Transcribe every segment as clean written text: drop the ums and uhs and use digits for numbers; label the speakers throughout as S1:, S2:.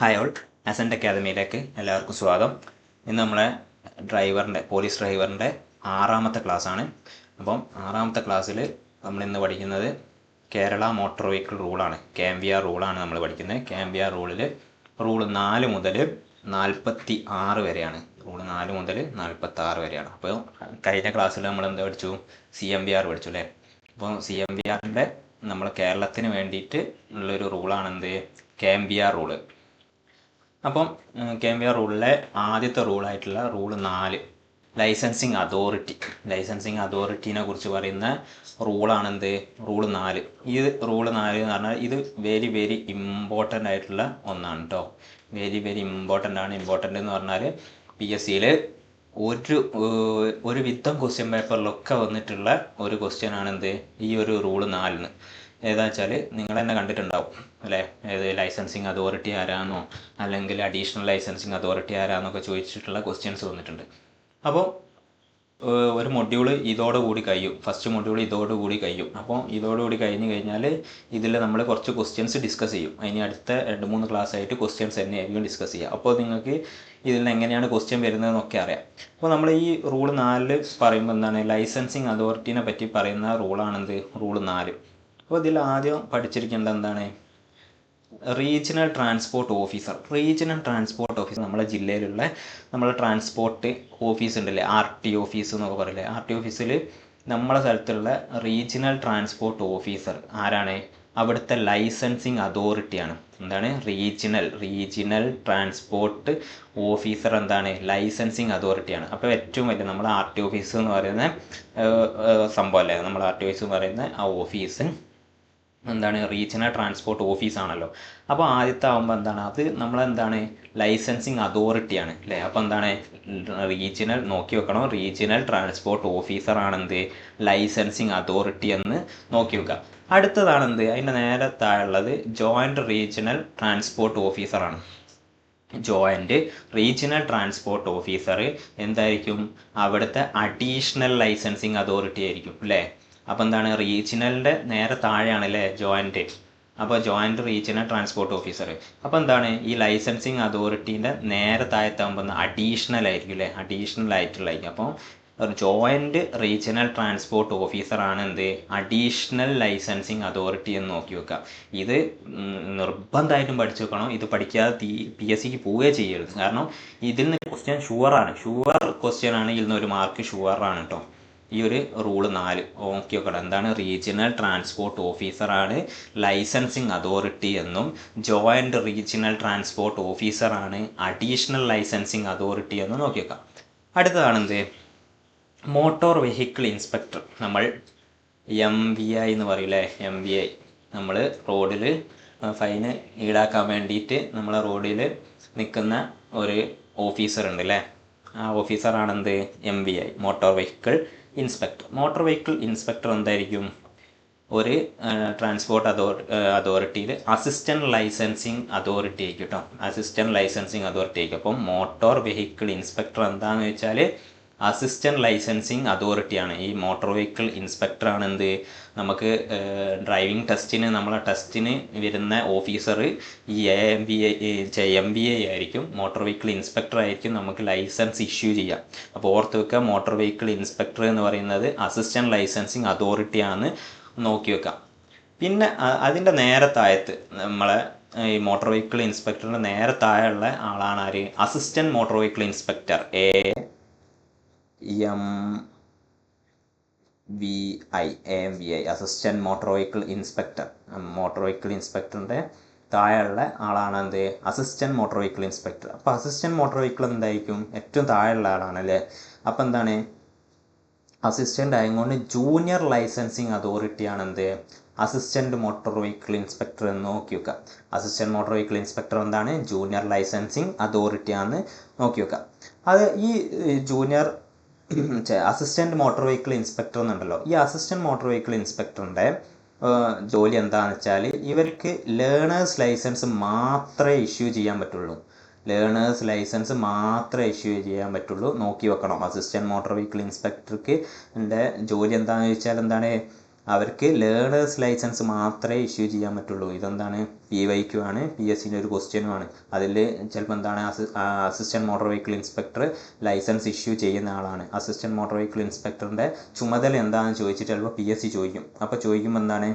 S1: Hi all, assent അക്കാദമിയിലേക്ക് എല്ലാവർക്കും സ്വാഗതം. ഇന്ന് നമ്മളെ പോലീസ് ഡ്രൈവറിൻ്റെ 6ാമത്തെ ക്ലാസ്സാണ്. അപ്പം 6ാമത്തെ ക്ലാസ്സിൽ നമ്മളിന്ന് പഠിക്കുന്നത് കേരള മോട്ടോർ വെഹിക്കിൾ റൂളാണ്. KMVR റൂളാണ് നമ്മൾ പഠിക്കുന്നത്. KMVR റൂളിൽ റൂള് 4 മുതൽ 46 വരെയാണ്. റൂള് 4 മുതൽ 46 വരെയാണ്. അപ്പോൾ കഴിഞ്ഞ ക്ലാസ്സിൽ നമ്മൾ എന്താ പഠിച്ചു? CMVR പഠിച്ചു അല്ലേ? അപ്പോൾ CMVRൻ്റെ നമ്മൾ കേരളത്തിന് വേണ്ടിയിട്ട് ഉള്ളൊരു റൂളാണെന്ത്? KMVR rule. അപ്പം KMVR റൂളിലെ ആദ്യത്തെ റൂളായിട്ടുള്ള റൂള് 4 ലൈസൻസിങ് അതോറിറ്റിനെ കുറിച്ച് പറയുന്ന റൂളാണെന്ത്? റൂള് 4. ഈ റൂള് 4 എന്ന് പറഞ്ഞാൽ ഇത് വെരി വെരി ഇമ്പോർട്ടൻ്റ് ആയിട്ടുള്ള ഒന്നാണ് കേട്ടോ. വെരി ഇമ്പോർട്ടൻ്റ് ആണ്. ഇമ്പോർട്ടൻ്റ് എന്ന് പറഞ്ഞാൽ PSCയിൽ ഒരു വിധം ക്വസ്റ്റ്യൻ പേപ്പറിലൊക്കെ വന്നിട്ടുള്ള ഒരു ക്വസ്റ്റ്യൻ ആണെന്ത്? ഈ ഒരു റൂള് 4 ഏതാ വെച്ചാൽ നിങ്ങൾ തന്നെ കണ്ടിട്ടുണ്ടാവും അല്ലേ? ഏത് ലൈസൻസിങ് അതോറിറ്റി ആരാന്നോ അല്ലെങ്കിൽ അഡീഷണൽ ലൈസൻസിങ് അതോറിറ്റി ആരാന്നൊക്കെ ചോദിച്ചിട്ടുള്ള ക്വസ്റ്റ്യൻസ് വന്നിട്ടുണ്ട്. അപ്പോൾ ഒരു മൊഡ്യൂള് ഇതോടുകൂടി കഴിയും. ഫസ്റ്റ് മൊഡ്യൂൾ ഇതോടുകൂടി കഴിയും. അപ്പോൾ ഇതോടുകൂടി കഴിഞ്ഞ് കഴിഞ്ഞാൽ ഇതിൽ നമ്മൾ കുറച്ച് ക്വസ്റ്റ്യൻസ് ഡിസ്കസ് ചെയ്യും. അതിന് അടുത്ത 2-3 ക്ലാസ് ആയിട്ട് ക്വസ്റ്റ്യൻസ് തന്നെയായിരിക്കും ഡിസ്കസ് ചെയ്യുക. അപ്പോൾ നിങ്ങൾക്ക് ഇതിൽ നിന്ന് എങ്ങനെയാണ് ക്വസ്റ്റ്യൻ വരുന്നതെന്നൊക്കെ അറിയാം. അപ്പോൾ നമ്മൾ ഈ റൂള് 4 പറയുമ്പോൾ എന്താണ്? ലൈസൻസിങ് അതോറിറ്റീനെ പറ്റി പറയുന്ന റൂളാണെന്ത്? റൂള് 4. അപ്പോൾ ഇതിൽ ആദ്യം പഠിച്ചിരിക്കേണ്ടത് എന്താണ്? റീജിയണൽ ട്രാൻസ്പോർട്ട് ഓഫീസർ നമ്മളെ ജില്ലയിലുള്ള നമ്മളെ ട്രാൻസ്പോർട്ട് ഓഫീസ് ഉണ്ടല്ലേ, RT ഓഫീസ് എന്നൊക്കെ പറയില്ലേ? RT ഓഫീസിൽ നമ്മളെ സ്ഥലത്തുള്ള റീജിയണൽ ട്രാൻസ്പോർട്ട് ഓഫീസർ ആരാണ്? അവിടുത്തെ ലൈസൻസിങ് അതോറിറ്റിയാണ്. എന്താണ്? റീജിയണൽ ട്രാൻസ്പോർട്ട് ഓഫീസർ എന്താണ്? ലൈസൻസിങ് അതോറിറ്റിയാണ്. അപ്പോൾ ഏറ്റവും വലിയ നമ്മൾ RT ഓഫീസ് എന്ന് പറയുന്ന സംഭവം അല്ലേ? നമ്മൾ RT ഓഫീസ് എന്ന് പറയുന്ന ആ ഓഫീസ് എന്താണ്? റീജിയണൽ ട്രാൻസ്പോർട്ട് ഓഫീസാണല്ലോ. അപ്പോൾ ആദ്യത്തെ ആകുമ്പോൾ എന്താണ്? അത് നമ്മളെന്താണ്? ലൈസൻസിങ് അതോറിറ്റിയാണ് അല്ലേ? അപ്പോൾ എന്താണ്? നോക്കി വെക്കണം. റീജിയണൽ ട്രാൻസ്പോർട്ട് ഓഫീസർ ആണെന്ത്? ലൈസൻസിങ് അതോറിറ്റി എന്ന് നോക്കി വെക്കുക. അടുത്തതാണെന്ത്? അതിൻ്റെ നേരെ താഴെയുള്ളത് ജോയിൻറ്റ് റീജിയണൽ ട്രാൻസ്പോർട്ട് ഓഫീസറാണ്. ജോയിൻറ്റ് റീജിയണൽ ട്രാൻസ്പോർട്ട് ഓഫീസർ എന്തായിരിക്കും? അവിടുത്തെ അഡീഷണൽ ലൈസൻസിങ് അതോറിറ്റി ആയിരിക്കും അല്ലേ? അപ്പോൾ എന്താണ്? റീജിയണലിൻ്റെ നേരെ താഴെയാണ് അല്ലേ ജോയിൻറ്റ്. അപ്പോൾ ജോയിൻറ്റ് റീജിയണൽ ട്രാൻസ്പോർട്ട് ഓഫീസർ. അപ്പോൾ എന്താണ്? ഈ ലൈസൻസിങ് അതോറിറ്റീൻ്റെ നേരെ താഴത്താകുമ്പോൾ അഡീഷണൽ ആയിരിക്കും അല്ലേ? അഡീഷണൽ ആയിട്ടുള്ളതായിരിക്കും. അപ്പോൾ ജോയിൻറ്റ് റീജിയണൽ ട്രാൻസ്പോർട്ട് ഓഫീസറാണ് എന്ത്? അഡീഷണൽ ലൈസൻസിങ് അതോറിറ്റി എന്ന് നോക്കി വെക്കുക. ഇത് നിർബന്ധമായിട്ടും പഠിച്ചു വെക്കണം. ഇത് പഠിക്കാതെ PSCക്ക് പോവുകയേ ചെയ്യരുത്. കാരണം ഇതിൽ നിന്ന് ക്വസ്റ്റ്യൻ ഷുവർ ക്വസ്റ്റ്യൻ ആണ്. ഇതിൽ നിന്ന് ഒരു മാർക്ക് ഷുവറാണ് കേട്ടോ. ഈ ഒരു റൂള് 4 നോക്കി വെക്കണം. എന്താണ്? റീജിയണൽ ട്രാൻസ്പോർട്ട് ഓഫീസറാണ് ലൈസൻസിങ് അതോറിറ്റി എന്നും ജോയിൻറ്റ് റീജിയണൽ ട്രാൻസ്പോർട്ട് ഓഫീസറാണ് അഡീഷണൽ ലൈസൻസിങ് അതോറിറ്റി എന്നും നോക്കി വെക്കാം. അടുത്തതാണെന്ത്? Motor vehicle inspector. നമ്മൾ MVI എന്ന് പറയില്ലേ? MVI. നമ്മൾ റോഡിൽ ഫൈന് ഈടാക്കാൻ വേണ്ടിയിട്ട് നമ്മളെ റോഡിൽ നിൽക്കുന്ന ഒരു ഓഫീസർ ഉണ്ട് അല്ലേ? ആ ഓഫീസറാണെന്ത്? MVI, motor vehicle inspector. Motor vehicle inspector എന്തായിരിക്കും? ഒരു ട്രാൻസ്പോർട്ട് അതോറിറ്റിയിൽ അസിസ്റ്റൻറ്റ് ലൈസൻസിങ് അതോറിറ്റി ആയിരിക്കും കേട്ടോ. അസിസ്റ്റൻറ്റ് ലൈസൻസിങ് അതോറിറ്റി ആയിരിക്കും. അപ്പം മോട്ടോർ വെഹിക്കിൾ ഇൻസ്പെക്ടർ എന്താണെന്ന് വെച്ചാൽ അസിസ്റ്റൻറ്റ് ലൈസൻസിങ് അതോറിറ്റിയാണ്. ഈ മോട്ടോർ വെഹിക്കിൾ ഇൻസ്പെക്ടറാണ് എന്ത്? നമുക്ക് ഡ്രൈവിംഗ് ടെസ്റ്റിന് വരുന്ന ഓഫീസർ ഈ MVI ആയിരിക്കും. മോട്ടോർ വെഹിക്കിൾ ഇൻസ്പെക്ടർ ആയിരിക്കും നമുക്ക് ലൈസൻസ് ഇഷ്യൂ ചെയ്യാം. അപ്പോൾ ഓർത്ത് വെക്കുക, മോട്ടോർ വെഹിക്കിൾ ഇൻസ്പെക്ടർ എന്ന് പറയുന്നത് അസിസ്റ്റൻറ്റ് ലൈസൻസിങ് അതോറിറ്റിയാണെന്ന് നോക്കി വെക്കാം. പിന്നെ അതിൻ്റെ നേരെ താഴത്ത് നമ്മളെ ഈ മോട്ടോർ വെഹിക്കിൾ ഇൻസ്പെക്ടറിൻ്റെ നേരെ താഴെയുള്ള ആളാണ് ആര്? Assistant motor vehicle inspector, AMVI, assistant motor vehicle inspector. Motor vehicle ഇൻസ്പെക്ടറിൻ്റെ താഴെയുള്ള ആളാണ് എന്ത്? Assistant motor vehicle inspector. അപ്പോൾ അസിസ്റ്റൻറ്റ് മോട്ടോർ വെഹിക്കിൾ എന്തായിരിക്കും? ഏറ്റവും താഴെയുള്ള ആളാണല്ലേ? അപ്പോൾ എന്താണ്? അസിസ്റ്റൻ്റ് ആയതുകൊണ്ട് ജൂനിയർ ലൈസൻസിങ് അതോറിറ്റിയാണ് എന്ത്? അസിസ്റ്റൻറ്റ് മോട്ടോർ വെഹിക്കിൾ ഇൻസ്പെക്ടർ എന്ന് നോക്കി വെക്കുക. അസിസ്റ്റൻറ്റ് മോട്ടോർ വെഹിക്കിൾ ഇൻസ്പെക്ടർ എന്താണ്? ജൂനിയർ ലൈസൻസിങ് അതോറിറ്റിയാണെന്ന് നോക്കി വെക്കുക. അത് ഈ junior assistant motor vehicle inspector എന്നുണ്ടല്ലോ, ഈ അസിസ്റ്റൻറ്റ് മോട്ടോർ വെഹിക്കിൾ ഇൻസ്പെക്ടറിൻ്റെ ജോലി എന്താണെന്ന് വെച്ചാൽ ഇവർക്ക് ലേണേഴ്സ് ലൈസൻസ് മാത്രമേ ഇഷ്യൂ ചെയ്യാൻ പറ്റുള്ളൂ. നോക്കി വെക്കണം. അസിസ്റ്റൻറ്റ് മോട്ടോർ വെഹിക്കിൾ ഇൻസ്പെക്ടർക്ക് ജോലി എന്താണെന്ന് ചോദിച്ചാൽ എന്താണ്? അവർക്ക് ലേണേഴ്സ് ലൈസൻസ് മാത്രമേ ഇഷ്യൂ ചെയ്യാൻ പറ്റുള്ളൂ. ഇതെന്താണ് PYQ ആണ്, PSCൻ്റെ ഒരു ക്വസ്റ്റ്യനുമാണ്. അതിൽ ചിലപ്പോൾ എന്താണ് assistant motor vehicle inspector license issue ചെയ്യുന്ന ആളാണ്. അസിസ്റ്റൻറ്റ് മോട്ടോർ വെഹിക്കിൾ ഇൻസ്പെക്ടറിൻ്റെ ചുമതല എന്താണെന്ന് ചോദിച്ചിട്ട് ചിലപ്പോൾ PSC ചോദിക്കും. അപ്പോൾ ചോദിക്കുമ്പോൾ എന്താണ്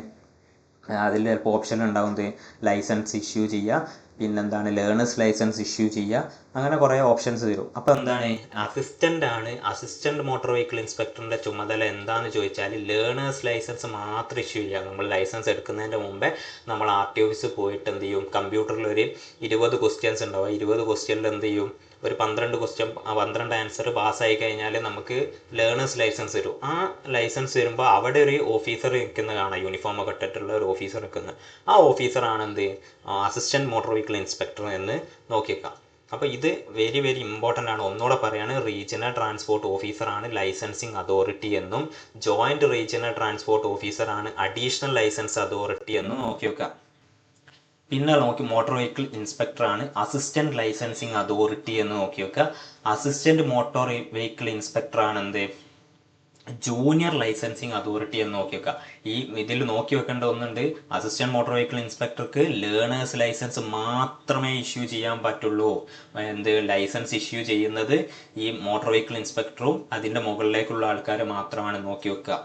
S1: അതിൽ ചിലപ്പോൾ ഓപ്ഷൻ ഉണ്ടാവുന്നത് ലൈസൻസ് ഇഷ്യൂ ചെയ്യുക, പിന്നെന്താണ് ലേണേഴ്സ് ലൈസൻസ് ഇഷ്യൂ ചെയ്യുക, അങ്ങനെ കുറേ ഓപ്ഷൻസ് തരും. അപ്പോൾ എന്താണ് അസിസ്റ്റൻറ്റ് മോട്ടോർ വെഹിക്കിൾ ഇൻസ്പെക്ടറിൻ്റെ ചുമതല എന്താണെന്ന് ചോദിച്ചാൽ ലേണേഴ്സ് ലൈസൻസ് മാത്രം ഇഷ്യൂ ചെയ്യുക. നമ്മൾ ലൈസൻസ് എടുക്കുന്നതിൻ്റെ മുമ്പേ നമ്മൾ RT ഓഫീസിൽ പോയിട്ട് എന്ത് ചെയ്യും, കമ്പ്യൂട്ടറിൽ ഒരു 20 ക്വസ്റ്റ്യൻസ് ഉണ്ടാവും. 20 ക്വസ്റ്റ്യനിൽ എന്ത് ചെയ്യും, ഒരു 12 ക്വസ്റ്റ്യൻ 12 ആൻസർ പാസ്സായി കഴിഞ്ഞാൽ നമുക്ക് ലേണേഴ്സ് ലൈസൻസ് തരും. ആ ലൈസൻസ് വരുമ്പോൾ അവിടെ ഒരു ഓഫീസർ നിൽക്കുന്നത് കാണാം, യൂണിഫോം ഒക്കെ ഇട്ടിട്ടുള്ള ഒരു ഓഫീസർ നിൽക്കുന്നത്. ആ ഓഫീസറാണ് എന്ത് അസിസ്റ്റൻറ്റ് മോട്ടോർ വെഹിക്കിൾ ഇൻസ്പെക്ടർ എന്ന് നോക്കിയേക്കാം. അപ്പോൾ ഇത് വെരി വെരി ഇമ്പോർട്ടൻ്റ് ആണ്. ഒന്നുകൂടെ പറയാണ്, റീജിയണൽ ട്രാൻസ്പോർട്ട് ഓഫീസറാണ് ലൈസൻസിങ് അതോറിറ്റി എന്നും ജോയിൻറ്റ് റീജിയണൽ ട്രാൻസ്പോർട്ട് ഓഫീസറാണ് അഡീഷണൽ ലൈസൻസ് അതോറിറ്റി എന്നും നോക്കി വെക്കാം. പിന്നെ മോട്ടോർ വെഹിക്കിൾ ഇൻസ്പെക്ടറാണ് അസിസ്റ്റൻറ്റ് ലൈസൻസിങ് അതോറിറ്റി എന്ന് നോക്കി വെക്കുക. അസിസ്റ്റൻറ്റ് മോട്ടോർ വെഹിക്കിൾ ഇൻസ്പെക്ടറാണ് എന്ത് ജൂനിയർ ലൈസൻസിങ് അതോറിറ്റി എന്ന് നോക്കി വെക്കുക. ഇതിൽ നോക്കി വെക്കേണ്ട ഒന്നുണ്ട്, അസിസ്റ്റൻറ്റ് മോട്ടോർ വെഹിക്കിൾ ഇൻസ്പെക്ടർക്ക് ലേണേഴ്സ് ലൈസൻസ് മാത്രമേ ഇഷ്യൂ ചെയ്യാൻ പറ്റുള്ളൂ. ലൈസൻസ് ഇഷ്യൂ ചെയ്യുന്നത് ഈ മോട്ടോർ വെഹിക്കിൾ ഇൻസ്പെക്ടറും അതിൻ്റെ മുകളിലേക്കുള്ള ആൾക്കാർ മാത്രമാണ് നോക്കി വെക്കുക.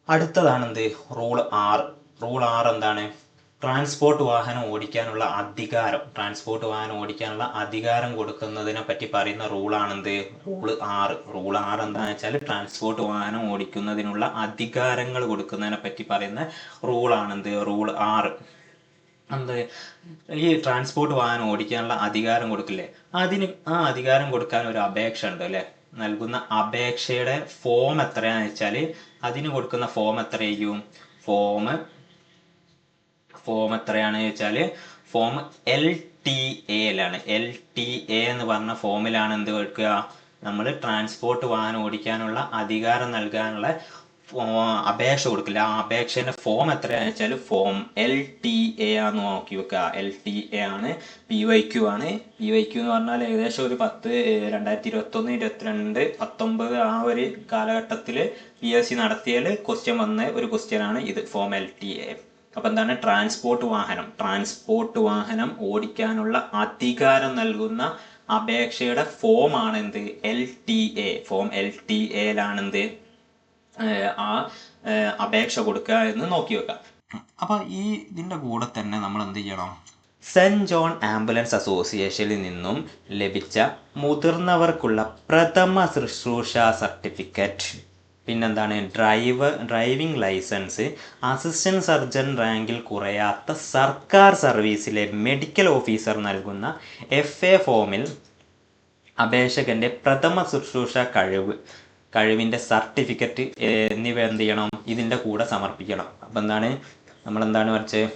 S1: അടുത്തതാണ് റൂൾ 6 എന്താണ് ട്രാൻസ്പോർട്ട് വാഹനം ഓടിക്കാനുള്ള അധികാരം കൊടുക്കുന്നതിനെ പറ്റി പറയുന്ന റൂളാണെന്ത് റൂൾ 6. റൂൾ 6 എന്താണെന്ന് വെച്ചാൽ ട്രാൻസ്പോർട്ട് വാഹനം ഓടിക്കുന്നതിനുള്ള അധികാരങ്ങൾ കൊടുക്കുന്നതിനെ പറ്റി പറയുന്ന റൂളാണെന്ത് റൂൾ 6. ഈ ട്രാൻസ്പോർട്ട് വാഹനം ഓടിക്കാനുള്ള അധികാരം കൊടുക്കില്ലേ, ആ അധികാരം കൊടുക്കാൻ ഒരു അപേക്ഷ ഉണ്ട് അല്ലേ. നൽകുന്ന അപേക്ഷയുടെ ഫോം എത്രയാണെന്ന് വെച്ചാൽ അതിന് കൊടുക്കുന്ന ഫോം എത്രയായിരിക്കും, ഫോം എത്രയാണെന്ന് വെച്ചാൽ ഫോം LTA എന്ന് പറഞ്ഞ ഫോമിലാണ് എന്ത് കൊടുക്കുക, നമ്മൾ ട്രാൻസ്പോർട്ട് വാഹനം ഓടിക്കാനുള്ള അധികാരം നൽകാനുള്ള അപേക്ഷ കൊടുക്കില്ല. ആ അപേക്ഷേൻ്റെ ഫോം എത്രയാണെന്ന് വെച്ചാൽ ഫോം LTA ആണെന്ന് നോക്കി വെക്കുക. LTA ആണ്, PYQ ആണ്. PYQ എന്ന് പറഞ്ഞാൽ ഏകദേശം ഒരു 2021, 22, 19 ആ ഒരു കാലഘട്ടത്തിൽ PSC നടത്തിയാൽ ക്വസ്റ്റ്യൻ വന്ന ഒരു ക്വസ്റ്റ്യനാണ് ഇത്, ഫോം LTA. അപ്പോൾ എന്താണ് ട്രാൻസ്പോർട്ട് വാഹനം ഓടിക്കാനുള്ള അധികാരം നൽകുന്ന അപേക്ഷയുടെ ഫോം ആണ് എന്ത് LTA. ഫോം LTA-ലാണെന്ത് ആ അപേക്ഷ കൊടുക്കുക എന്ന് നോക്കി വെക്കാം. അപ്പോൾ ഇതിൻ്റെ കൂടെ തന്നെ നമ്മൾ എന്ത് ചെയ്യണം, സെൻറ്റ് ജോൺ ആംബുലൻസ് അസോസിയേഷനിൽ നിന്നും ലഭിച്ച മുതിർന്നവർക്കുള്ള പ്രഥമ ശുശ്രൂഷ സർട്ടിഫിക്കറ്റ്, പിന്നെന്താണ് ഡ്രൈവിംഗ് ലൈസൻസ്, അസിസ്റ്റൻറ്റ് സർജൻ റാങ്കിൽ കുറയാത്ത സർക്കാർ സർവീസിലെ മെഡിക്കൽ ഓഫീസർ നൽകുന്ന FA ഫോമിൽ അപേക്ഷകൻ്റെ പ്രഥമ ശുശ്രൂഷ കഴിവിൻ്റെ സർട്ടിഫിക്കറ്റ് എന്നിവ എന്ത് ചെയ്യണം, ഇതിൻ്റെ കൂടെ സമർപ്പിക്കണം. അപ്പം നമ്മളെന്താണ് വരച്ചത്,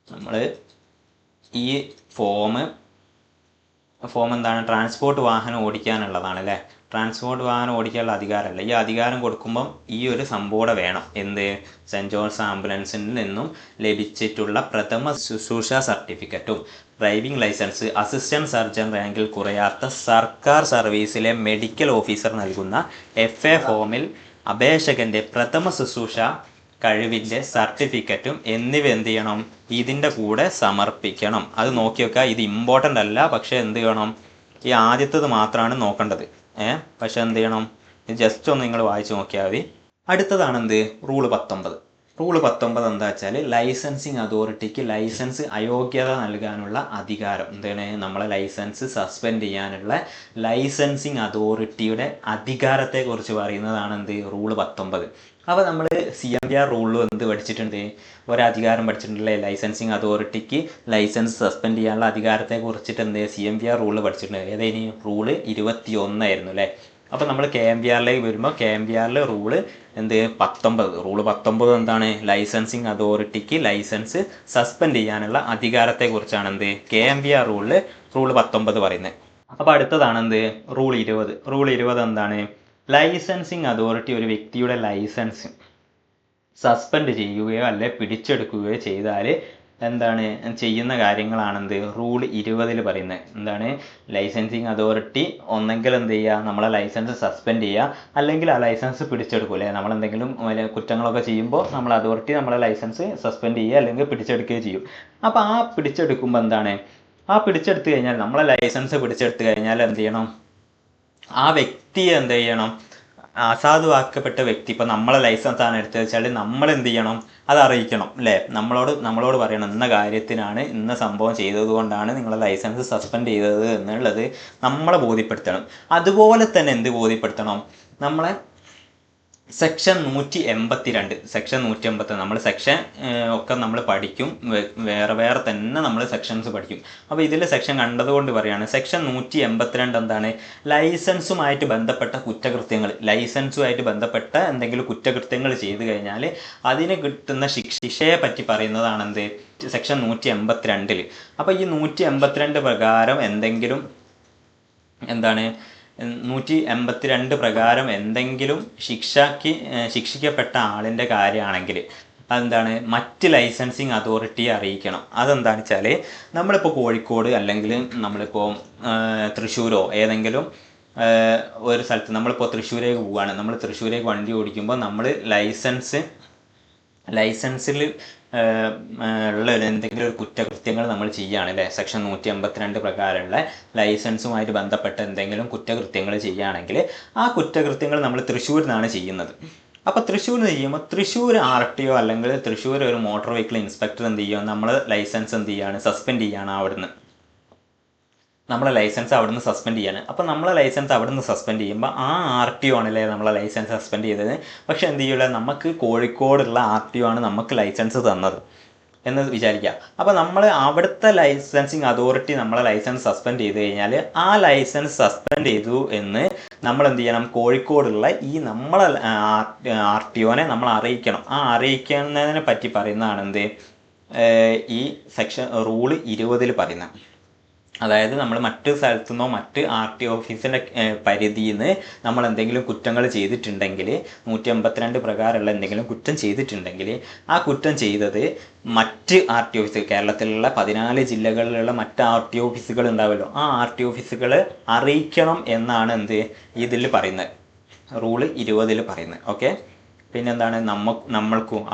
S1: നമ്മൾ ഈ ഫോം എന്താണ് ട്രാൻസ്പോർട്ട് വാഹനം ഓടിക്കാനുള്ളതാണ് അല്ലേ. ട്രാൻസ്പോർട്ട് വാഹനം ഓടിക്കാനുള്ള അധികാരമല്ല, ഈ അധികാരം കൊടുക്കുമ്പം ഈ ഒരു സംഭവം വേണം, സെൻറ്റ് ജോൺസ് ആംബുലൻസിൽ നിന്നും ലഭിച്ചിട്ടുള്ള പ്രഥമ ശുശ്രൂഷ സർട്ടിഫിക്കറ്റും ഡ്രൈവിംഗ് ലൈസൻസ്, അസിസ്റ്റൻറ്റ് സർജൻ റാങ്കിൽ കുറയാത്ത സർക്കാർ സർവീസിലെ മെഡിക്കൽ ഓഫീസർ നൽകുന്ന FA ഫോമിൽ അപേക്ഷകൻ്റെ പ്രഥമ ശുശ്രൂഷ കഴിവിൻ്റെ സർട്ടിഫിക്കറ്റും എന്നിവ എന്ത് ചെയ്യണം, ഇതിൻ്റെ കൂടെ സമർപ്പിക്കണം. അത് നോക്കി വെക്കുക. ഇത് ഇമ്പോർട്ടൻ്റ് അല്ല, പക്ഷേ എന്ത് ചെയ്യണം, ഈ ആദ്യത്തേത് മാത്രമാണ് നോക്കേണ്ടത്. പക്ഷെ എന്ത് ചെയ്യണം, ഇത് ജസ്റ്റ് ഒന്ന് നിങ്ങൾ വായിച്ച് നോക്കിയാൽ മതി. അടുത്തതാണ് റൂൾ 19. റൂൾ 19 എന്താ വെച്ചാൽ ലൈസൻസിങ് അതോറിറ്റിക്ക് ലൈസൻസ് അയോഗ്യത നൽകാനുള്ള അധികാരം. നമ്മളെ ലൈസൻസ് സസ്പെൻഡ് ചെയ്യാനുള്ള ലൈസൻസിങ് അതോറിറ്റിയുടെ അധികാരത്തെക്കുറിച്ച് പറയുന്നതാണ് റൂൾ 19. അപ്പോൾ നമ്മൾ CMVR റൂളിൽ പഠിച്ചിട്ടുണ്ട്, ഒരധികാരം പഠിച്ചിട്ടുണ്ടല്ലേ, ലൈസൻസിങ് അതോറിറ്റിക്ക് ലൈസൻസ് സസ്പെൻഡ് ചെയ്യാനുള്ള അധികാരത്തെ കുറിച്ചിട്ട് CMVR റൂളിൽ പഠിച്ചിട്ടുണ്ട്. ഏതായിരുന്നു റൂള് 21 ആയിരുന്നു അല്ലേ. അപ്പോൾ നമ്മൾ KMVRലേക്ക് വരുമ്പോൾ KMVRൽ റൂള് 19. റൂള് 19 എന്താണ്, ലൈസൻസിങ് അതോറിറ്റിക്ക് ലൈസൻസ് സസ്പെൻഡ് ചെയ്യാനുള്ള അധികാരത്തെക്കുറിച്ചാണ് KMVR റൂള് 19 പറയുന്നത്. അപ്പോൾ അടുത്തതാണ് റൂൾ 20. റൂൾ 20 എന്താണ്, ലൈസൻസിങ് അതോറിറ്റി ഒരു വ്യക്തിയുടെ ലൈസൻസ് സസ്പെൻഡ് ചെയ്യുകയോ അല്ലെ പിടിച്ചെടുക്കുകയോ ചെയ്താൽ എന്താണ് ചെയ്യുന്ന കാര്യങ്ങളാണെന്ത് റൂൾ 20 പറയുന്നത്. എന്താണ്? ലൈസൻസിങ് അതോറിറ്റി ഒന്നെങ്കിൽ എന്ത് ചെയ്യുക, നമ്മളെ ലൈസൻസ് സസ്പെൻഡ് ചെയ്യുക, അല്ലെങ്കിൽ ആ ലൈസൻസ് പിടിച്ചെടുക്കും അല്ലേ. നമ്മളെന്തെങ്കിലും കുറ്റങ്ങളൊക്കെ ചെയ്യുമ്പോൾ നമ്മളെ അതോറിറ്റി നമ്മളെ ലൈസൻസ് സസ്പെൻഡ് ചെയ്യുക അല്ലെങ്കിൽ പിടിച്ചെടുക്കുകയും ചെയ്യും. അപ്പോൾ ആ പിടിച്ചെടുക്കുമ്പോൾ എന്താണ്, ആ പിടിച്ചെടുത്ത് കഴിഞ്ഞാൽ നമ്മളെ ലൈസൻസ് പിടിച്ചെടുത്ത് കഴിഞ്ഞാൽ എന്ത് ചെയ്യണം, ആ വ്യക്തിയെ എന്ത് ചെയ്യണം, അസാധുവാക്കപ്പെട്ട വ്യക്തി ഇപ്പം നമ്മളെ ലൈസൻസ് ആണ് എടുത്തത് വെച്ചാൽ നമ്മൾ എന്ത് ചെയ്യണം, അത് അറിയിക്കണം അല്ലേ. നമ്മളോട് പറയണം ഇന്ന കാര്യത്തിനാണ് ഇന്ന സംഭവം ചെയ്തത് കൊണ്ടാണ് നിങ്ങളെ ലൈസൻസ് സസ്പെൻഡ് ചെയ്തത് എന്നുള്ളത് നമ്മളെ ബോധ്യപ്പെടുത്തണം. അതുപോലെ തന്നെ എന്ത് ബോധ്യപ്പെടുത്തണം, നമ്മളെ സെക്ഷൻ 182 നമ്മൾ സെക്ഷൻ ഒക്കെ നമ്മൾ പഠിക്കും, വേറെ തന്നെ നമ്മൾ സെക്ഷൻസ് പഠിക്കും. അപ്പോൾ ഇതിൽ സെക്ഷൻ കണ്ടതുകൊണ്ട് പറയാണ്, സെക്ഷൻ 182 എന്താണ്, ലൈസൻസുമായിട്ട് ബന്ധപ്പെട്ട കുറ്റകൃത്യങ്ങൾ, ലൈസൻസുമായിട്ട് ബന്ധപ്പെട്ട എന്തെങ്കിലും കുറ്റകൃത്യങ്ങൾ ചെയ്തു കഴിഞ്ഞാൽ അതിന് കിട്ടുന്ന ശിക്ഷയെ പറ്റി പറയുന്നതാണെന്ത്, സെക്ഷൻ 182. അപ്പോൾ ഈ 182 പ്രകാരം എന്തെങ്കിലും എന്താണ് 182 പ്രകാരം എന്തെങ്കിലും ശിക്ഷിക്കപ്പെട്ട ആളിൻ്റെ കാര്യമാണെങ്കിൽ അതെന്താണ്, മറ്റ് ലൈസൻസിങ് അതോറിറ്റിയെ അറിയിക്കണം. അതെന്താണെന്ന് വെച്ചാൽ നമ്മളിപ്പോൾ കോഴിക്കോട് അല്ലെങ്കിൽ നമ്മളിപ്പോൾ തൃശ്ശൂരോ ഏതെങ്കിലും ഒരു സ്ഥലത്ത് നമ്മളിപ്പോൾ തൃശ്ശൂരേക്ക് പോവുകയാണ്, നമ്മൾ തൃശ്ശൂരേക്ക് വണ്ടി ഓടിക്കുമ്പോൾ നമ്മൾ ലൈസൻസിൽ ഉള്ള എന്തെങ്കിലും ഒരു കുറ്റകൃത്യങ്ങൾ നമ്മൾ ചെയ്യുകയാണ് അല്ലേ, സെക്ഷൻ 182 പ്രകാരമുള്ള ലൈസൻസുമായിട്ട് ബന്ധപ്പെട്ട എന്തെങ്കിലും കുറ്റകൃത്യങ്ങൾ ചെയ്യുകയാണെങ്കിൽ ആ കുറ്റകൃത്യങ്ങൾ നമ്മൾ തൃശ്ശൂരിൽ നിന്നാണ് ചെയ്യുന്നത്. അപ്പോൾ തൃശ്ശൂരിൽ നിന്ന് ചെയ്യുമ്പോൾ തൃശ്ശൂർ RTO അല്ലെങ്കിൽ തൃശ്ശൂർ ഒരു മോട്ടോർ വെഹിക്കിൾ ഇൻസ്പെക്ടർ എന്ത് ചെയ്യുക, നമ്മൾ ലൈസൻസ് എന്ത് ചെയ്യുകയാണ്, സസ്പെൻഡ് ചെയ്യുകയാണ്. നമ്മളെ ലൈസൻസ് അവിടുന്ന് സസ്പെൻഡ് ചെയ്യാണ്. അപ്പോൾ നമ്മളെ ലൈസൻസ് അവിടുന്ന് സസ്പെൻഡ് ചെയ്യുമ്പോൾ ആ RTO ആണല്ലേ നമ്മളെ ലൈസൻസ് സസ്പെൻഡ് ചെയ്തത്. പക്ഷെ എന്ത് ചെയ്യില്ല, നമുക്ക് കോഴിക്കോടുള്ള RTO ആണ് നമുക്ക് ലൈസൻസ് തന്നത് എന്ന് വിചാരിക്കുക. അപ്പോൾ നമ്മൾ അവിടുത്തെ ലൈസൻസിങ് അതോറിറ്റി നമ്മളെ ലൈസൻസ് സസ്പെൻഡ് ചെയ്ത് കഴിഞ്ഞാൽ ആ ലൈസൻസ് സസ്പെൻഡ് ചെയ്തു എന്ന് നമ്മൾ എന്ത് ചെയ്യണം, കോഴിക്കോടുള്ള ഈ നമ്മളെ RTOനെ നമ്മൾ അറിയിക്കണം. ആ അറിയിക്കുന്നതിനെ പറ്റി പറയുന്നതാണ് എന്ത്, ഈ സെക്ഷൻ റൂൾ 20 പറയുന്നത്. അതായത് നമ്മൾ മറ്റ് സ്ഥലത്തുനിന്നോ മറ്റ് RTO ഓഫീസിൻ്റെ പരിധിയിൽ നിന്ന് നമ്മൾ എന്തെങ്കിലും കുറ്റങ്ങൾ ചെയ്തിട്ടുണ്ടെങ്കിൽ 182 പ്രകാരമുള്ള എന്തെങ്കിലും കുറ്റം ചെയ്തിട്ടുണ്ടെങ്കിൽ ആ കുറ്റം ചെയ്തത് മറ്റ് RTO ഓഫീസ്, കേരളത്തിലുള്ള 14 ജില്ലകളിലുള്ള മറ്റ് RTO ഓഫീസുകൾ ഉണ്ടാവുമല്ലോ, ആ RTO ഓഫീസുകൾ അറിയിക്കണം എന്നാണ് എന്ത് ഇതിൽ പറയുന്നത്, റൂൾ 20 പറയുന്നത്. ഓക്കെ, പിന്നെന്താണ്, നമ്മൾക്കും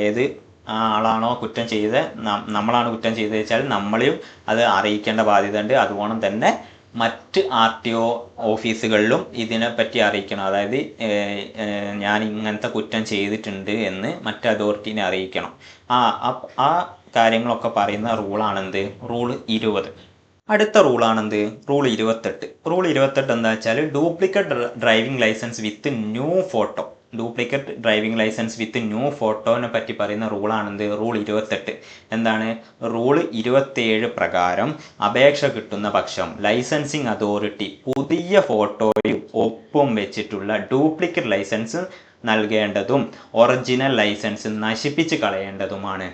S1: ഏത് ആ ആളാണോ കുറ്റം ചെയ്ത് നമ്മളാണ് കുറ്റം ചെയ്തത് വെച്ചാൽ നമ്മളെയും അത് അറിയിക്കേണ്ട ബാധ്യത ഉണ്ട്. അതുപോലെ തന്നെ മറ്റ് RTO ഓഫീസുകളിലും ഇതിനെപ്പറ്റി അറിയിക്കണം. അതായത് ഞാൻ ഇങ്ങനത്തെ കുറ്റം ചെയ്തിട്ടുണ്ട് എന്ന് മറ്റ് അതോറിറ്റീനെ അറിയിക്കണം. ആ കാര്യങ്ങളൊക്കെ പറയുന്ന റൂളാണെന്ത്, റൂൾ 20. അടുത്ത റൂളാണെന്ത്, റൂൾ 28. റൂൾ 28 എന്താ വെച്ചാൽ duplicate driving license with new photo. Duplicate driving license with new ഫോട്ടോനെ പറ്റി പറയുന്ന റൂളാണെന്ത്, റൂൾ 28. എന്താണ്, റൂൾ 27 പ്രകാരം അപേക്ഷ കിട്ടുന്ന പക്ഷം ലൈസൻസിങ് അതോറിറ്റി പുതിയ ഫോട്ടോയും ഒപ്പും വെച്ചിട്ടുള്ള ഡ്യൂപ്ലിക്കേറ്റ് ലൈസൻസ് നൽകേണ്ടതും ഒറിജിനൽ ലൈസൻസ് നശിപ്പിച്ച് കളയേണ്ടതുമാണ്.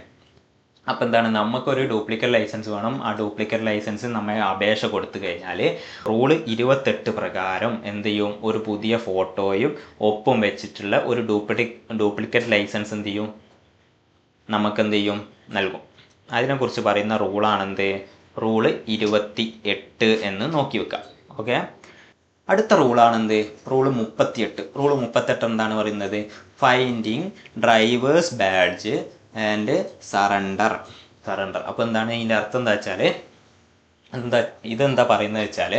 S1: അപ്പോൾ എന്താണ്, നമുക്കൊരു ഡ്യൂപ്ലിക്കേറ്റ് ലൈസൻസ് വേണം. ആ ഡ്യൂപ്ലിക്കേറ്റ് ലൈസൻസ് നമ്മൾ അപേക്ഷ കൊടുത്തു കഴിഞ്ഞാൽ റൂൾ 28 പ്രകാരം എന്ത് ചെയ്യും, ഒരു പുതിയ ഫോട്ടോയും ഒപ്പും വെച്ചിട്ടുള്ള ഒരു ഡ്യൂപ്ലിക്കേറ്റ് ലൈസൻസ് എന്ത് ചെയ്യും, നമുക്ക് എന്ത് ചെയ്യും, നൽകും. അതിനെക്കുറിച്ച് പറയുന്ന റൂളാണെന്ത്, റൂൾ 28 എന്ന് നോക്കി വെക്കാം. ഓക്കെ, അടുത്ത റൂളാണെന്ത്, റൂൾ 38. റൂൾ 38 എന്താണ് പറയുന്നത്, finding drivers badge and surrender. അപ്പോൾ എന്താണ് ഇതിൻ്റെ അർത്ഥം എന്താ വെച്ചാൽ, ഇതെന്താ പറയുന്നത് വെച്ചാൽ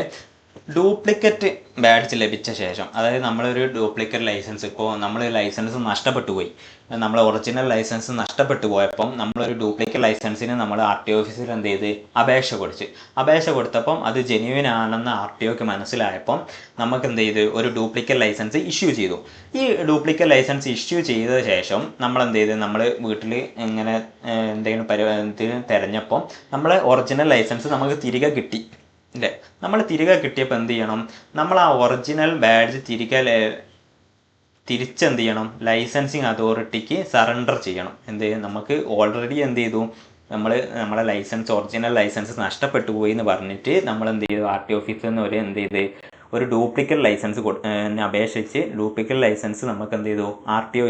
S1: ഡ്യൂപ്ലിക്കേറ്റ് ബാഡ്ജ് ലഭിച്ച ശേഷം, അതായത് നമ്മളൊരു ഡ്യൂപ്ലിക്കേറ്റ് ലൈസൻസ്, ഇപ്പോൾ നമ്മൾ ലൈസൻസ് നഷ്ടപ്പെട്ടു പോയി, നമ്മൾ ഒറിജിനൽ ലൈസൻസ് നഷ്ടപ്പെട്ടു പോയപ്പം നമ്മളൊരു ഡ്യൂപ്ലിക്കേറ്റ് ലൈസൻസിന് നമ്മൾ RTO ഓഫീസിൽ എന്ത് ചെയ്ത് അപേക്ഷ കൊടുത്തപ്പം അത് ജെന്യുവിൻ ആണെന്ന് RTOക്ക് മനസ്സിലായപ്പം നമുക്ക് എന്ത് ചെയ്ത് ഒരു ഡ്യൂപ്ലിക്കേറ്റ് ലൈസൻസ് ഇഷ്യൂ ചെയ്തു. ഈ ഡ്യൂപ്ലിക്കേറ്റ് ലൈസൻസ് ഇഷ്യൂ ചെയ്ത ശേഷം നമ്മൾ എന്ത് ചെയ്ത്, നമ്മൾ വീട്ടിൽ ഇങ്ങനെ എന്തെങ്കിലും തിരഞ്ഞപ്പം നമ്മളെ ഒറിജിനൽ ലൈസൻസ് നമുക്ക് തിരികെ കിട്ടി അല്ലേ. നമ്മൾ തിരികെ കിട്ടിയപ്പോൾ എന്ത് ചെയ്യണം, നമ്മൾ ആ ഒറിജിനൽ ബാഡ്ജ് തിരിച്ചെന്ത് ചെയ്യണം, ലൈസൻസിങ് അതോറിറ്റിക്ക് സറണ്ടർ ചെയ്യണം. നമുക്ക് ഓൾറെഡി എന്ത് ചെയ്തു, നമ്മളെ ലൈസൻസ് ഒറിജിനൽ ലൈസൻസ് നഷ്ടപ്പെട്ടു പോയി എന്ന് പറഞ്ഞിട്ട് നമ്മൾ എന്ത് ചെയ്തു, RTO ഓഫീസിൽ നിന്ന് എന്ത് ചെയ്ത് ഒരു ഡ്യൂപ്ലിക്കേറ്റ് ലൈസൻസ് അപേക്ഷിച്ച് ഡ്യൂപ്ലിക്കേറ്റ് ലൈസൻസ് നമുക്ക് എന്ത് ചെയ്തു RTO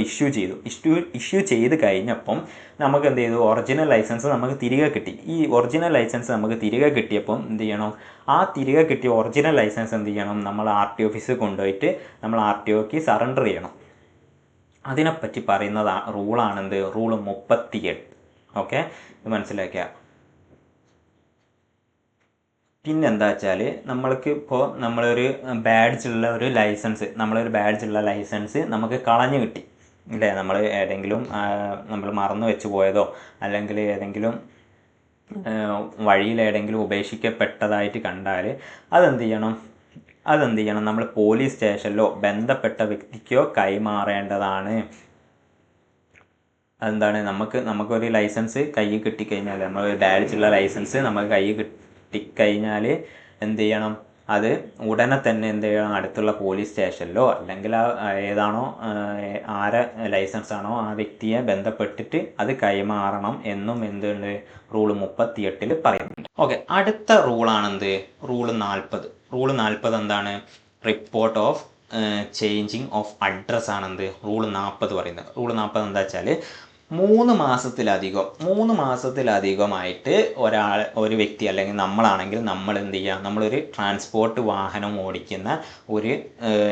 S1: ഇഷ്യൂ ചെയ്ത് കഴിഞ്ഞപ്പം നമുക്ക് എന്ത് ചെയ്തു ഒറിജിനൽ ലൈസൻസ് നമുക്ക് തിരികെ കിട്ടി. ഈ ഒറിജിനൽ ലൈസൻസ് നമുക്ക് തിരികെ കിട്ടിയപ്പം എന്ത് ചെയ്യണം, ആ തിരികെ കിട്ടിയ ഒറിജിനൽ ലൈസൻസ് എന്ത് ചെയ്യണം, നമ്മൾ RTO ഓഫീസിൽ കൊണ്ടുപോയിട്ട് നമ്മൾ RTOക്ക് സറണ്ടർ ചെയ്യണം. അതിനെപ്പറ്റി പറയുന്നത് റൂളാണെന്ത്, റൂൾ 38. ഓക്കെ, ഇത് മനസ്സിലാക്കുക. പിന്നെന്താ വെച്ചാൽ നമ്മൾക്ക് ഇപ്പോൾ നമ്മളൊരു ബാഡ്ജുള്ള ഒരു ലൈസൻസ് നമുക്ക് കളഞ്ഞു കിട്ടി ഇല്ലേ, നമ്മൾ ഏതെങ്കിലും നമ്മൾ മറന്നു വെച്ച് പോയതോ അല്ലെങ്കിൽ ഏതെങ്കിലും വഴിയിൽ ഏതെങ്കിലും ഉപേക്ഷിക്കപ്പെട്ടതായിട്ട് കണ്ടാൽ അതെന്ത് ചെയ്യണം, നമ്മൾ പോലീസ് സ്റ്റേഷനിലോ ബന്ധപ്പെട്ട വ്യക്തിക്കോ കൈമാറേണ്ടതാണ്. അതെന്താണ്, നമുക്കൊരു ലൈസൻസ് കയ്യിൽ കിട്ടിക്കഴിഞ്ഞാൽ, നമ്മളൊരു ബാഡ്ജുള്ള ലൈസൻസ് നമുക്ക് കയ്യിൽ കിട്ടിക്കഴിഞ്ഞാൽ എന്ത് ചെയ്യണം, അത് ഉടനെ തന്നെ എന്ത് ചെയ്യണം, അടുത്തുള്ള പോലീസ് സ്റ്റേഷനിലോ അല്ലെങ്കിൽ ഏതാണോ ആരെ ലൈസൻസ് ആണോ ആ വ്യക്തിയെ ബന്ധപ്പെട്ടിട്ട് അത് കൈമാറണം എന്നും എന്തുണ്ട് റൂൾ 38 പറയുന്നുണ്ട്. ഓക്കെ, അടുത്ത റൂളാണെന്ത്, റൂൾ 40. റൂൾ 40 എന്താണ്, report of changing of address ആണെന്ത് റൂൾ 40 പറയുന്നത്. റൂൾ 40 എന്താ വെച്ചാൽ 3 മാസത്തിലധികമായിട്ട് ഒരു വ്യക്തി അല്ലെങ്കിൽ നമ്മളാണെങ്കിൽ നമ്മൾ എന്ത് ചെയ്യുക, നമ്മളൊരു ട്രാൻസ്പോർട്ട് വാഹനം ഓടിക്കുന്ന ഒരു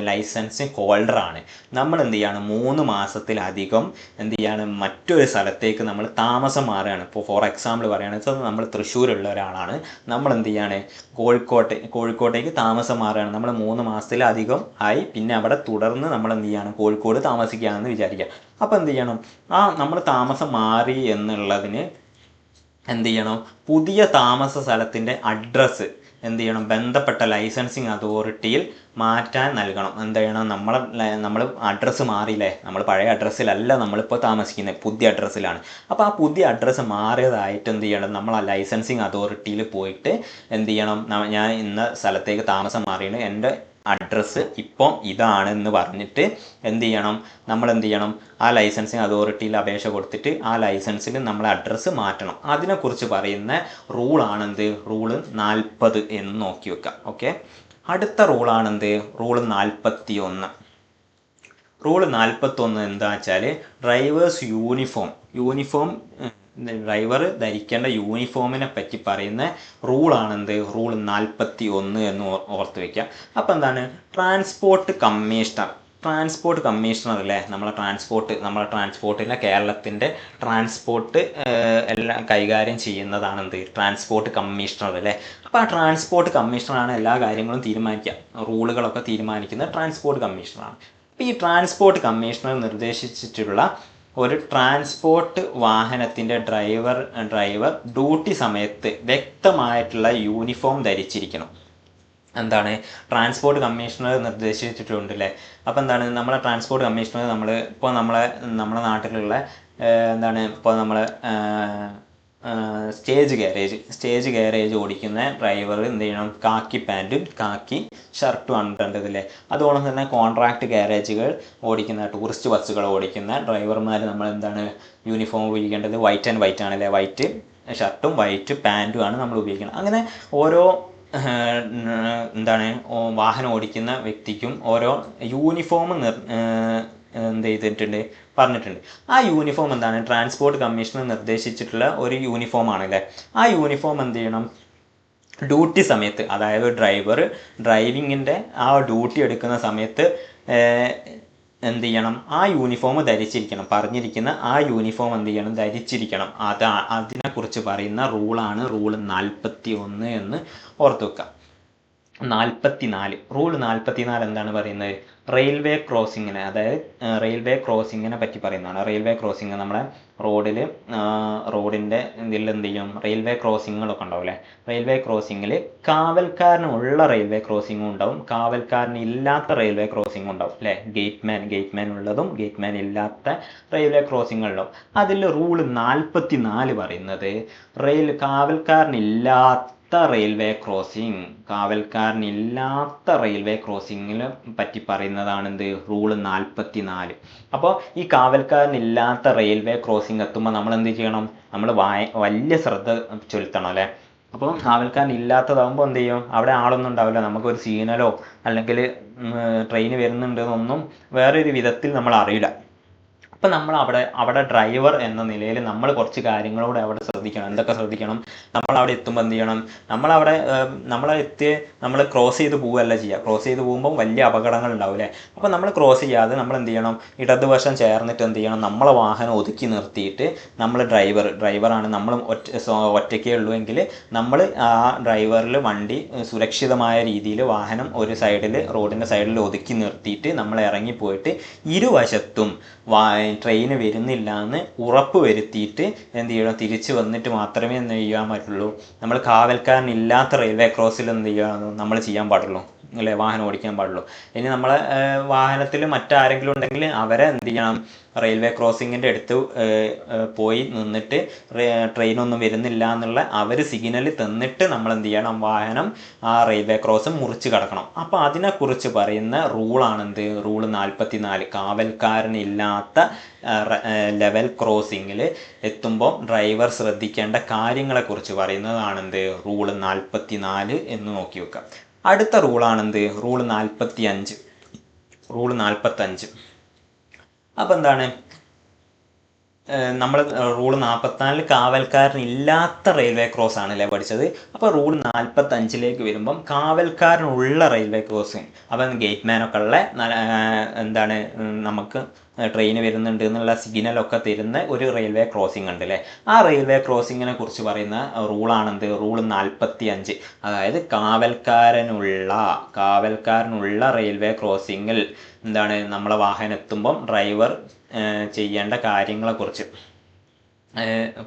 S1: ലൈസൻസ് ഹോൾഡറാണ്. നമ്മൾ എന്ത് ചെയ്യാണ്, 3 മാസത്തിലധികം എന്ത് ചെയ്യാണ്, മറ്റൊരു സ്ഥലത്തേക്ക് നമ്മൾ താമസം മാറുകയാണ്. ഇപ്പോൾ ഫോർ എക്സാമ്പിൾ പറയുകയാണെന്ന് വെച്ചാൽ നമ്മൾ തൃശ്ശൂരുള്ള ഒരാളാണ്, നമ്മൾ എന്ത് ചെയ്യാണ്, കോഴിക്കോട്ടേക്ക് താമസം മാറുകയാണ്. നമ്മൾ 3 മാസത്തിലധികം ആയി, പിന്നെ അവിടെ തുടർന്ന് നമ്മൾ എന്ത് ചെയ്യാണ്, കോഴിക്കോട് താമസിക്കുകയാണെന്ന് വിചാരിക്കുക. അപ്പോൾ എന്ത് ചെയ്യണം, നമ്മൾ താമസം മാറി എന്നുള്ളതിന് എന്ത് ചെയ്യണം, പുതിയ താമസ സ്ഥലത്തിൻ്റെ അഡ്രസ്സ് എന്ത് ചെയ്യണം, ബന്ധപ്പെട്ട ലൈസൻസിങ് അതോറിറ്റിയിൽ മാറ്റാൻ നൽകണം. എന്ത് ചെയ്യണം, നമ്മൾ അഡ്രസ്സ് മാറിയില്ലേ, നമ്മൾ പഴയ അഡ്രസ്സിലല്ല നമ്മളിപ്പോൾ താമസിക്കുന്നത്, പുതിയ അഡ്രസ്സിലാണ്. അപ്പോൾ ആ പുതിയ അഡ്രസ്സ് മാറിയതായിട്ട് എന്ത് ചെയ്യണം, നമ്മൾ ആ ലൈസൻസിങ് അതോറിറ്റിയിൽ പോയിട്ട് എന്ത് ചെയ്യണം, ഞാൻ ഇന്ന സ്ഥലത്തേക്ക് താമസം മാറിയാണ്, എൻ്റെ അഡ്രസ്സ് ഇപ്പം ഇതാണെന്ന് പറഞ്ഞിട്ട് എന്ത് ചെയ്യണം, നമ്മൾ എന്ത് ചെയ്യണം, ആ ലൈസൻസിങ് അതോറിറ്റിയിൽ അപേക്ഷ കൊടുത്തിട്ട് ആ ലൈസൻസിൽ നമ്മൾ അഡ്രസ്സ് മാറ്റണം. അതിനെക്കുറിച്ച് പറയുന്ന റൂളാണെന്ത്, റൂള് 40 എന്ന് നോക്കി വെക്കാം. ഓക്കെ, അടുത്ത റൂളാണെന്ത്, റൂള് 41. റൂള് 41 എന്താ വെച്ചാൽ ഡ്രൈവേഴ്സ് യൂണിഫോം ഡ്രൈവർ ധരിക്കേണ്ട യൂണിഫോമിനെ പറ്റി പറയുന്ന റൂളാണെന്ത്, റൂൾ 41 എന്ന് ഓർത്ത് വയ്ക്കുക. അപ്പോൾ എന്താണ്, ട്രാൻസ്പോർട്ട് കമ്മീഷണർ അല്ലേ, നമ്മളെ ട്രാൻസ്പോർട്ടിലെ കേരളത്തിൻ്റെ ട്രാൻസ്പോർട്ട് എല്ലാം കൈകാര്യം ചെയ്യുന്നതാണെന്ത്, ട്രാൻസ്പോർട്ട് കമ്മീഷണർ അല്ലേ. അപ്പോൾ ആ ട്രാൻസ്പോർട്ട് കമ്മീഷണറാണ് എല്ലാ കാര്യങ്ങളും തീരുമാനിക്കുക, റൂളുകളൊക്കെ തീരുമാനിക്കുന്നത് ട്രാൻസ്പോർട്ട് കമ്മീഷണറാണ്. അപ്പോൾ ഈ ട്രാൻസ്പോർട്ട് കമ്മീഷണർ നിർദ്ദേശിച്ചിട്ടുള്ള ഒരു ട്രാൻസ്പോർട്ട് വാഹനത്തിൻ്റെ ഡ്രൈവർ ഡ്യൂട്ടി സമയത്ത് വ്യക്തമായിട്ടുള്ള യൂണിഫോം ധരിച്ചിരിക്കണം. എന്താണ്, ട്രാൻസ്പോർട്ട് കമ്മീഷണർ നിർദ്ദേശിച്ചിട്ടുണ്ട് അല്ലേ. അപ്പോൾ എന്താണ്, നമ്മളെ ട്രാൻസ്പോർട്ട് കമ്മീഷണർ നമ്മളെ നാട്ടിലുള്ള എന്താണ്, ഇപ്പോൾ നമ്മൾ സ്റ്റേജ് ഗാരേജ് ഓടിക്കുന്ന ഡ്രൈവർ എന്ത് ചെയ്യണം, കാക്കി പാൻറ്റും കാക്കി ഷർട്ടും അണിണ്ടതില്ലേ. അതുപോലെ തന്നെ കോൺട്രാക്ട് ഗാരേജുകൾ ഓടിക്കുന്ന ടൂറിസ്റ്റ് ബസ്സുകൾ ഓടിക്കുന്ന ഡ്രൈവർമാർ നമ്മൾ എന്താണ് യൂണിഫോം ഉപയോഗിക്കേണ്ടത്, വൈറ്റ് ആൻഡ് വൈറ്റ് ആണല്ലേ, വൈറ്റ് ഷർട്ടും വൈറ്റ് പാൻറ്റും ആണ് നമ്മൾ ഉപയോഗിക്കുന്നത്. അങ്ങനെ ഓരോ എന്താണ് വാഹനം ഓടിക്കുന്ന വ്യക്തിക്കും ഓരോ യൂണിഫോം എന്ത് ചെയ്തിട്ടുണ്ട്, പറഞ്ഞിട്ടുണ്ട്. ആ യൂണിഫോം എന്താണ്, ട്രാൻസ്പോർട്ട് കമ്മീഷണർ നിർദ്ദേശിച്ചിട്ടുള്ള ഒരു യൂണിഫോം ആണല്ലേ. ആ യൂണിഫോം എന്ത് ചെയ്യണം, ഡ്യൂട്ടി സമയത്ത്, അതായത് ഡ്രൈവിങ്ങിൻ്റെ ആ ഡ്യൂട്ടി എടുക്കുന്ന സമയത്ത് എന്ത് ചെയ്യണം, ആ യൂണിഫോം ധരിച്ചിരിക്കണം, പറഞ്ഞിരിക്കുന്ന ആ യൂണിഫോം എന്ത് ചെയ്യണം, ധരിച്ചിരിക്കണം. അതിനെക്കുറിച്ച് പറയുന്ന റൂളാണ് റൂള് 41 എന്ന് ഓർത്ത് വെക്കുക. 44 റൂൾ 44 എന്താണ് പറയുന്നത്, റെയിൽവേ ക്രോസിങ്ങിനെ, അതായത് റെയിൽവേ ക്രോസിങ്ങിനെ പറ്റി പറയുന്നതാണ്. റെയിൽവേ ക്രോസിങ് നമ്മളെ റോഡിൻ്റെ ഇതിൽ എന്ത് ചെയ്യും, റെയിൽവേ ക്രോസിങ്ങുകളൊക്കെ ഉണ്ടാവും അല്ലേ. റെയിൽവേ ക്രോസിങ്ങിൽ കാവൽക്കാരനുള്ള റെയിൽവേ ക്രോസിങ്ങും ഉണ്ടാവും, കാവൽക്കാരന് ഇല്ലാത്ത റെയിൽവേ ക്രോസിങ്ങും ഉണ്ടാവും അല്ലേ. ഗേറ്റ്മാൻ ഉള്ളതും ഗേറ്റ്മാൻ ഇല്ലാത്ത റെയിൽവേ ക്രോസിങ്ങുകളുണ്ടാവും. അതിൽ റൂൾ 44 പറയുന്നത് കാവൽക്കാരനില്ലാത്ത റെയിൽവേ ക്രോസിങ്ങിനെ പറ്റി പറയുന്നതാണെന്ത്, റൂള് 44. അപ്പോൾ ഈ കാവൽക്കാരനില്ലാത്ത റെയിൽവേ ക്രോസിങ് എത്തുമ്പോൾ നമ്മൾ എന്ത് ചെയ്യണം, നമ്മൾ വലിയ ശ്രദ്ധ ചെലുത്തണം അല്ലേ. അപ്പോൾ കാവൽക്കാരൻ ഇല്ലാത്തതാകുമ്പോൾ എന്ത് ചെയ്യും, അവിടെ ആളൊന്നും ഉണ്ടാവില്ല, നമുക്കൊരു സിഗ്നലോ അല്ലെങ്കിൽ ട്രെയിൻ വരുന്നുണ്ടെന്നൊന്നും വേറൊരു വിധത്തിൽ നമ്മൾ അറിയില്ല. അപ്പം നമ്മൾ അവിടെ ഡ്രൈവർ എന്ന നിലയിൽ നമ്മൾ കുറച്ച് കാര്യങ്ങളോട് അവിടെ ശ്രദ്ധിക്കണം. എന്തൊക്കെ ശ്രദ്ധിക്കണം? നമ്മളവിടെ എത്തുമ്പോൾ എന്ത് ചെയ്യണം, നമ്മൾ ക്രോസ് ചെയ്ത് പോവുകയല്ല ചെയ്യുക. ക്രോസ് ചെയ്ത് പോകുമ്പോൾ വലിയ അപകടങ്ങൾ ഉണ്ടാവില്ലേ. അപ്പോൾ നമ്മൾ ക്രോസ് ചെയ്യാതെ നമ്മൾ എന്ത് ചെയ്യണം, ഇടതുവശം ചേർന്നിട്ട് എന്ത് ചെയ്യണം, നമ്മളെ വാഹനം ഒതുക്കി നിർത്തിയിട്ട് നമ്മൾ ഡ്രൈവറാണ്, നമ്മൾ ഒറ്റയ്ക്കേ ഉള്ളൂ എങ്കിൽ നമ്മൾ ആ ഡ്രൈവറിൽ വണ്ടി സുരക്ഷിതമായ രീതിയിൽ വാഹനം ഒരു സൈഡിൽ, റോഡിൻ്റെ സൈഡിൽ ഒതുക്കി നിർത്തിയിട്ട് നമ്മൾ ഇറങ്ങിപ്പോയിട്ട് ഇരുവശത്തും ട്രെയിന് വരുന്നില്ല എന്ന് ഉറപ്പ് വരുത്തിയിട്ട് എന്ത് ചെയ്യണം, തിരിച്ച് വന്നിട്ട് മാത്രമേ എന്ത് ചെയ്യാൻ പറ്റുള്ളൂ, നമ്മൾ കാവൽക്കാരൻ ഇല്ലാത്ത റെയിൽവേ ക്രോസിൽ എന്ത് ചെയ്യണം, നമ്മൾ ചെയ്യാൻ പാടുള്ളൂ അല്ലേ, വാഹനം ഓടിക്കാൻ പാടുള്ളൂ. ഇനി നമ്മളെ വാഹനത്തിൽ മറ്റാരെങ്കിലും ഉണ്ടെങ്കിൽ അവരെ എന്ത് ചെയ്യണം, റെയിൽവേ ക്രോസിങ്ങിൻ്റെ അടുത്ത് പോയി നിന്നിട്ട് ട്രെയിനൊന്നും വരുന്നില്ല എന്നുള്ള അവർ സിഗ്നൽ തന്നിട്ട് നമ്മൾ എന്ത് ചെയ്യണം, വാഹനം ആ റെയിൽവേ ക്രോസ് മുറിച്ച് കടക്കണം. അപ്പോൾ അതിനെക്കുറിച്ച് പറയുന്ന റൂളാണെന്ത്, റൂള് 44. കാവൽക്കാരനില്ലാത്ത ലെവൽ ക്രോസിങ്ങിൽ എത്തുമ്പോൾ ഡ്രൈവർ ശ്രദ്ധിക്കേണ്ട കാര്യങ്ങളെക്കുറിച്ച് പറയുന്നതാണെന്ത്, റൂള് 44 എന്ന് നോക്കി വെക്കാം. അടുത്ത റൂളാണെന്ത്, റൂള് 45. റൂള് 45 അപ്പം എന്താണ്, നമ്മൾ റൂള് 44 കാവൽക്കാരൻ ഇല്ലാത്ത റെയിൽവേ ക്രോസ് ആണല്ലേ പഠിച്ചത്. അപ്പോൾ റൂള് 45 വരുമ്പം കാവൽക്കാരനുള്ള റെയിൽവേ ക്രോസിങ്. അപ്പം ഗേറ്റ്മാനൊക്കെ ഉള്ള എന്താണ്, നമുക്ക് ട്രെയിൻ വരുന്നുണ്ട് എന്നുള്ള സിഗ്നലൊക്കെ തരുന്ന ഒരു റെയിൽവേ ക്രോസിംഗ് ഉണ്ട് അല്ലേ. ആ റെയിൽവേ ക്രോസിങ്ങിനെ കുറിച്ച് പറയുന്ന റൂളാണെന്ത്, റൂള് 45. അതായത് കാവൽക്കാരനുള്ള റെയിൽവേ ക്രോസിങ്ങിൽ എന്താണ്, നമ്മളെ വാഹനം എത്തുമ്പം ഡ്രൈവർ ചെയ്യേണ്ട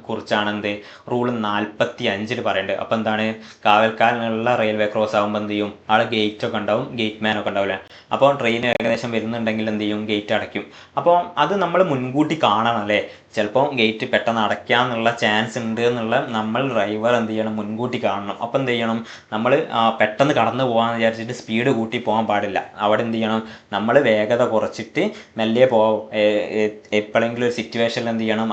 S1: കുറിച്ചാണെന്ത്, റൂള് 45 പറയേണ്ടത്. അപ്പം എന്താണ്, കാവൽക്കാരനുള്ള റെയിൽവേ ക്രോസ് ആകുമ്പോൾ എന്ത് ചെയ്യും, ആൾ ഗേറ്റൊക്കെ ഉണ്ടാവും, ഗേറ്റ് മാനൊക്കെ ഉണ്ടാവില്ല. അപ്പോൾ ട്രെയിൻ ഏകദേശം വരുന്നുണ്ടെങ്കിൽ എന്ത് ചെയ്യും, ഗേറ്റ് അടയ്ക്കും. അപ്പോൾ അത് നമ്മൾ മുൻകൂട്ടി കാണണം അല്ലേ. ചിലപ്പോൾ ഗേറ്റ് പെട്ടെന്ന് അടയ്ക്കാന്നുള്ള ചാൻസ് ഉണ്ട് എന്നുള്ള നമ്മൾ ഡ്രൈവർ എന്ത് ചെയ്യണം, മുൻകൂട്ടി കാണണം. അപ്പം എന്ത് ചെയ്യണം, നമ്മൾ പെട്ടെന്ന് കടന്നു പോകാമെന്ന് വിചാരിച്ചിട്ട് സ്പീഡ് കൂട്ടി പോകാൻ പാടില്ല. അവിടെ എന്ത് ചെയ്യണം, നമ്മൾ വേഗത കുറച്ചിട്ട് മെല്ലെ എപ്പോഴെങ്കിലും ഒരു സിറ്റുവേഷനിൽ എന്ത് ചെയ്യണം,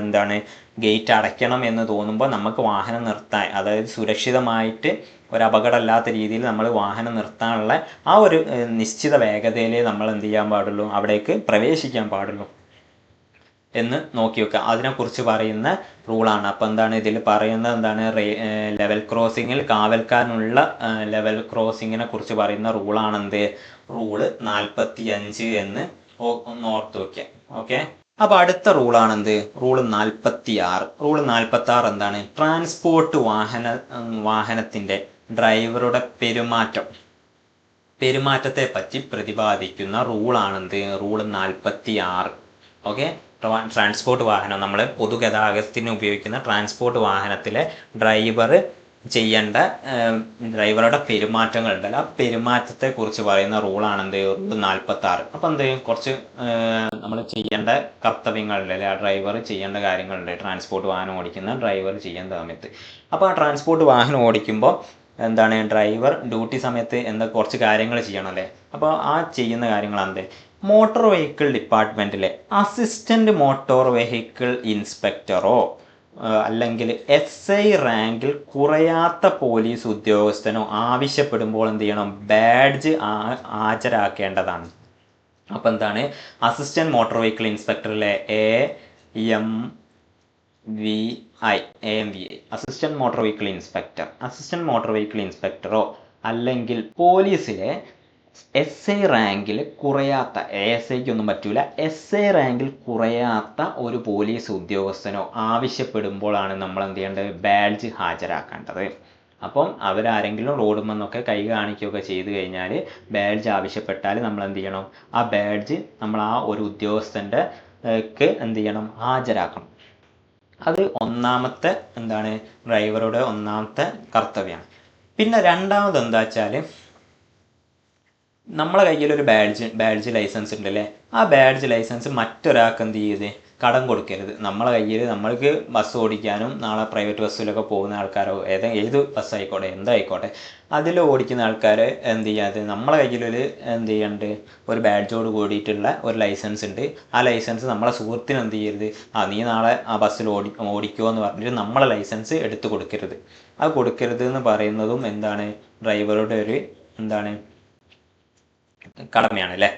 S1: എന്താണ് ഗേറ്റ് അടയ്ക്കണം എന്ന് തോന്നുമ്പോൾ നമുക്ക് വാഹനം നിർത്താൻ, അതായത് സുരക്ഷിതമായിട്ട് ഒരു അപകടമില്ലാത്ത രീതിയിൽ നമ്മൾ വാഹനം നിർത്താനുള്ള ആ ഒരു നിശ്ചിത വേഗതയിൽ നമ്മൾ എന്ത് ചെയ്യാൻ പാടുള്ളൂ, അവിടേക്ക് പ്രവേശിക്കാൻ പാടുള്ളൂ എന്ന് നോക്കി വെക്കുക. അതിനെക്കുറിച്ച് പറയുന്ന റൂളാണ്. അപ്പം എന്താണ് ഇതിൽ പറയുന്നത്, എന്താണ്, ലെവൽ ക്രോസിങ്ങിൽ കാവൽക്കാരനുള്ള ലെവൽ ക്രോസിങ്ങിനെ കുറിച്ച് പറയുന്ന റൂളാണെന്ത്, റൂള് 45 എന്ന് ഒന്ന് ഓർത്ത് വയ്ക്കുക. ഓക്കെ. അപ്പോൾ അടുത്ത റൂളാണെന്ത്, റൂള് 46. റൂള് 46 എന്താണ്, ട്രാൻസ്പോർട്ട് വാഹനത്തിൻ്റെ ഡ്രൈവറുടെ പെരുമാറ്റത്തെ പറ്റി പ്രതിപാദിക്കുന്ന റൂളാണെന്ത്, റൂള് 46. ഓക്കെ. ട്രാൻസ്പോർട്ട് വാഹനം, നമ്മൾ പൊതുഗതാഗതത്തിന് ഉപയോഗിക്കുന്ന ട്രാൻസ്പോർട്ട് വാഹനത്തിലെ ഡ്രൈവറുടെ പെരുമാറ്റങ്ങളുണ്ടല്ലോ, ആ പെരുമാറ്റത്തെ കുറിച്ച് പറയുന്ന റൂളാണെന്ത്, റൂള് 46. അപ്പം എന്ത്, കുറച്ച് നമ്മൾ ചെയ്യേണ്ട കർത്തവ്യങ്ങളുണ്ട്, ആ ഡ്രൈവർ ചെയ്യേണ്ട കാര്യങ്ങളുണ്ട്, ട്രാൻസ്പോർട്ട് വാഹനം ഓടിക്കുന്ന ഡ്രൈവർ ചെയ്യേണ്ട സമയത്ത്. അപ്പോൾ ആ ട്രാൻസ്പോർട്ട് വാഹനം ഓടിക്കുമ്പോൾ എന്താണ്, ഡ്രൈവർ ഡ്യൂട്ടി സമയത്ത് കുറച്ച് കാര്യങ്ങൾ ചെയ്യണം അല്ലേ. അപ്പോൾ ആ ചെയ്യുന്ന കാര്യങ്ങളാണ് മോട്ടോർ വെഹിക്കിൾ ഡിപ്പാർട്ട്മെൻറ്റിലെ അസിസ്റ്റൻ്റ് മോട്ടോർ വെഹിക്കിൾ ഇൻസ്പെക്ടറോ അല്ലെങ്കിൽ SI റാങ്കിൽ കുറയാത്ത പോലീസ് ഉദ്യോഗസ്ഥനോ ആവശ്യപ്പെടുമ്പോൾ എന്ത് ചെയ്യണം, ബാഡ്ജ് ഹാജരാക്കേണ്ടതാണ്. അപ്പം എന്താണ്, അസിസ്റ്റൻറ്റ് മോട്ടോർ വെഹിക്കിൾ ഇൻസ്പെക്ടറിലെ AMVI അസിസ്റ്റൻറ്റ് മോട്ടോർ വെഹിക്കിൾ ഇൻസ്പെക്ടറോ അല്ലെങ്കിൽ പോലീസിലെ SI റാങ്കിൽ കുറയാത്ത, ASIക്ക് ഒന്നും പറ്റൂല, SI റാങ്കിൽ കുറയാത്ത ഒരു പോലീസ് ഉദ്യോഗസ്ഥനോ ആവശ്യപ്പെടുമ്പോഴാണ് നമ്മൾ എന്ത് ചെയ്യേണ്ടത്, ബാഡ്ജ് ഹാജരാക്കേണ്ടത്. അപ്പം അവരാരെങ്കിലും റോഡിൽ നിന്നൊക്കെ കൈ കാണിക്കുകയൊക്കെ ചെയ്ത് കഴിഞ്ഞാൽ ബാഡ്ജ് ആവശ്യപ്പെട്ടാൽ നമ്മൾ എന്ത് ചെയ്യണം, ആ ബാഡ്ജ് നമ്മൾ ആ ഒരു ഉദ്യോഗസ്ഥൻ്റെ എന്ത് ചെയ്യണം, ഹാജരാക്കണം. അത് ഒന്നാമത്തെ എന്താണ്, ഡ്രൈവറുടെ ഒന്നാമത്തെ കർത്തവ്യമാണ്. പിന്നെ രണ്ടാമത് എന്താ വെച്ചാൽ, നമ്മളെ കയ്യിലൊരു ബാഡ്ജ് ലൈസൻസ് ഉണ്ടല്ലേ, ആ ബാഡ്ജ് ലൈസൻസ് മറ്റൊരാൾക്ക് എന്ത് ചെയ്ത് കടം കൊടുക്കരുത്. നമ്മളെ കയ്യിൽ നമ്മൾക്ക് ബസ് ഓടിക്കാനും നാളെ പ്രൈവറ്റ് ബസ്സിലൊക്കെ പോകുന്ന ആൾക്കാരോ ഏത് ബസ്സായിക്കോട്ടെ എന്തായിക്കോട്ടെ അതിൽ ഓടിക്കുന്ന ആൾക്കാർ എന്ത് ചെയ്യാതെ നമ്മളെ കയ്യിലൊരു എന്ത് ചെയ്യാണ്ട് ഒരു ബാഡ്ജോട് കൂടിയിട്ടുള്ള ഒരു ലൈസൻസ് ഉണ്ട്. ആ ലൈസൻസ് നമ്മളെ സുഹൃത്തിന് എന്ത് ചെയ്യരുത്, നീ നാളെ ആ ബസ്സിൽ ഓടിക്കുമോ എന്ന് പറഞ്ഞിട്ട് നമ്മളെ ലൈസൻസ് എടുത്ത് കൊടുക്കരുത്. അത് കൊടുക്കരുത് എന്ന് പറയുന്നതും എന്താണ്, ഡ്രൈവറുടെ ഒരു എന്താണ് കടമയാണ് അല്ലേ.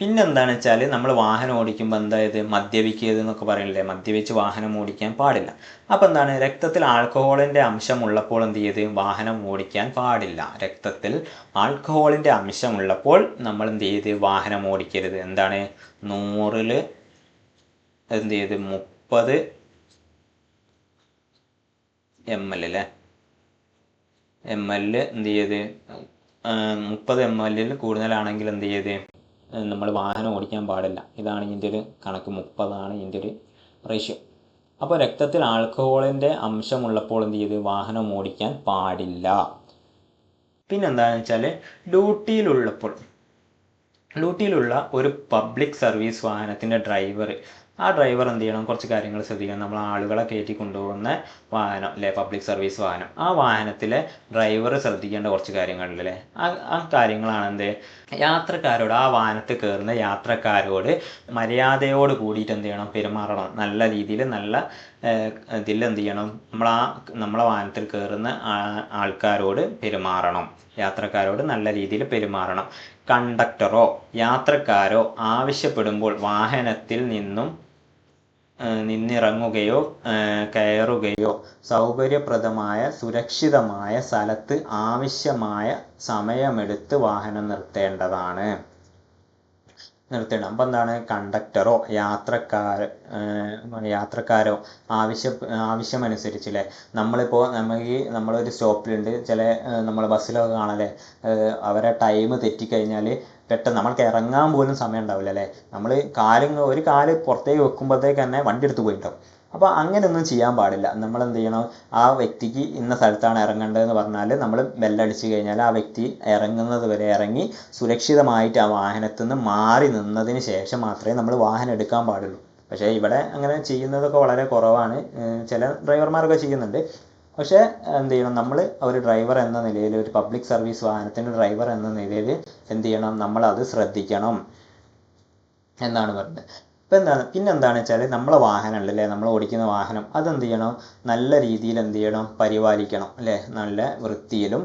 S1: പിന്നെന്താണെന്ന് വെച്ചാൽ നമ്മൾ വാഹനം ഓടിക്കുമ്പോൾ എന്തായത് മദ്യപിക്കരുത് എന്നൊക്കെ പറയില്ലേ, മദ്യപിച്ച് വാഹനം ഓടിക്കാൻ പാടില്ല. അപ്പോൾ എന്താണ്, രക്തത്തിൽ ആൽക്കഹോളിൻ്റെ അംശം ഉള്ളപ്പോൾ എന്ത് ചെയ്ത് വാഹനം ഓടിക്കാൻ പാടില്ല. രക്തത്തിൽ ആൽക്കഹോളിൻ്റെ അംശം ഉള്ളപ്പോൾ നമ്മൾ എന്ത് ചെയ്ത് വാഹനം ഓടിക്കരുത്. എന്താണ് 100ൽ എന്ത് ചെയ്ത് 30 ml അല്ലേ, ml എന്ത് ചെയ്ത് 30 ml കൂടുതലാണെങ്കിൽ എന്ത് ചെയ്ത് നമ്മൾ വാഹനം ഓടിക്കാൻ പാടില്ല. ഇതാണ് ഇതിൻ്റെ ഒരു കണക്ക്, 30 ഇതിൻ്റെ ഒരു റേഷ്യോ. അപ്പോൾ രക്തത്തിൽ ആൽക്കഹോളിൻ്റെ അംശമുള്ളപ്പോൾ എന്ത് ചെയ്ത് വാഹനം ഓടിക്കാൻ പാടില്ല. പിന്നെന്താണെന്ന് വെച്ചാൽ ഡ്യൂട്ടിയിലുള്ള ഒരു പബ്ലിക് സർവീസ് വാഹനത്തിൻ്റെ ആ ഡ്രൈവർ എന്ത് ചെയ്യണം, കുറച്ച് കാര്യങ്ങൾ ശ്രദ്ധിക്കണം. നമ്മൾ ആളുകളെ കയറ്റി കൊണ്ടുപോകുന്ന വാഹനം അല്ലേ, പബ്ലിക് സർവീസ് വാഹനം, ആ വാഹനത്തിലെ ഡ്രൈവർ ശ്രദ്ധിക്കേണ്ട കുറച്ച് കാര്യങ്ങളില്ലേ, ആ കാര്യങ്ങളാണ് എന്ത്, യാത്രക്കാരോട്, ആ വാഹനത്തിൽ കയറുന്ന യാത്രക്കാരോട് മര്യാദയോട് കൂടിയിട്ട് എന്ത് ചെയ്യണം, പെരുമാറണം. നല്ല രീതിയിൽ നല്ല ഇതിൽ എന്ത് ചെയ്യണം, നമ്മളെ വാഹനത്തിൽ കയറുന്ന ആൾക്കാരോട് പെരുമാറണം, യാത്രക്കാരോട് നല്ല രീതിയിൽ പെരുമാറണം. കണ്ടക്ടറോ യാത്രക്കാരോ ആവശ്യപ്പെടുമ്പോൾ വാഹനത്തിൽ നിന്നിറങ്ങുകയോ കയറുകയോ സൗകര്യപ്രദമായ സുരക്ഷിതമായ സ്ഥലത്ത് ആവശ്യമായ സമയമെടുത്ത് വാഹനം നിർത്തേണ്ടതാണ്. അപ്പം എന്താണ്, കണ്ടക്ടറോ യാത്രക്കാരോ ആവശ്യമനുസരിച്ചില്ലേ, നമ്മളൊരു സ്റ്റോപ്പിലുണ്ട്, നമ്മൾ ബസ്സിലൊക്കെ കാണല്ലേ, അവരെ ടൈം തെറ്റിക്കഴിഞ്ഞാൽ പെട്ടെന്ന് നമ്മൾക്ക് ഇറങ്ങാൻ പോലും സമയം ഉണ്ടാവില്ല അല്ലേ, നമ്മൾ ഒരു കാല് പുറത്തേക്ക് വെക്കുമ്പോഴത്തേക്ക് തന്നെ വണ്ടി എടുത്ത് പോയിട്ടുണ്ടാവും. അപ്പോൾ അങ്ങനെയൊന്നും ചെയ്യാൻ പാടില്ല. നമ്മൾ എന്ത് ചെയ്യണം, ആ വ്യക്തിക്ക് ഇന്ന സ്ഥലത്താണ് ഇറങ്ങേണ്ടതെന്ന് പറഞ്ഞാൽ നമ്മൾ ബെല്ലടിച്ച് കഴിഞ്ഞാൽ ആ വ്യക്തി ഇറങ്ങുന്നത് വരെ ഇറങ്ങി സുരക്ഷിതമായിട്ട് ആ വാഹനത്തിൽ നിന്ന് മാറി നിന്നതിന് ശേഷം മാത്രമേ നമ്മൾ വാഹനം എടുക്കാൻ പാടുള്ളൂ. പക്ഷേ ഇവിടെ അങ്ങനെ ചെയ്യുന്നതൊക്കെ വളരെ കുറവാണ്, ചില ഡ്രൈവർമാരൊക്കെ ചെയ്യുന്നുണ്ട്. പക്ഷേ എന്ത് ചെയ്യണം, നമ്മൾ ഒരു ഡ്രൈവർ എന്ന നിലയിൽ, ഒരു പബ്ലിക് സർവീസ് വാഹനത്തിൻ്റെ ഡ്രൈവർ എന്ന നിലയിൽ എന്ത് ചെയ്യണം, നമ്മളത് ശ്രദ്ധിക്കണം എന്നാണ് പറയുന്നത്. പിന്നെന്താണെന്ന് വെച്ചാൽ നമ്മളെ വാഹനം ഉണ്ടല്ലേ, നമ്മൾ ഓടിക്കുന്ന വാഹനം അതെന്ത് ചെയ്യണം, നല്ല രീതിയിൽ എന്ത് ചെയ്യണം, പരിപാലിക്കണം അല്ലേ. നല്ല വൃത്തിയിലും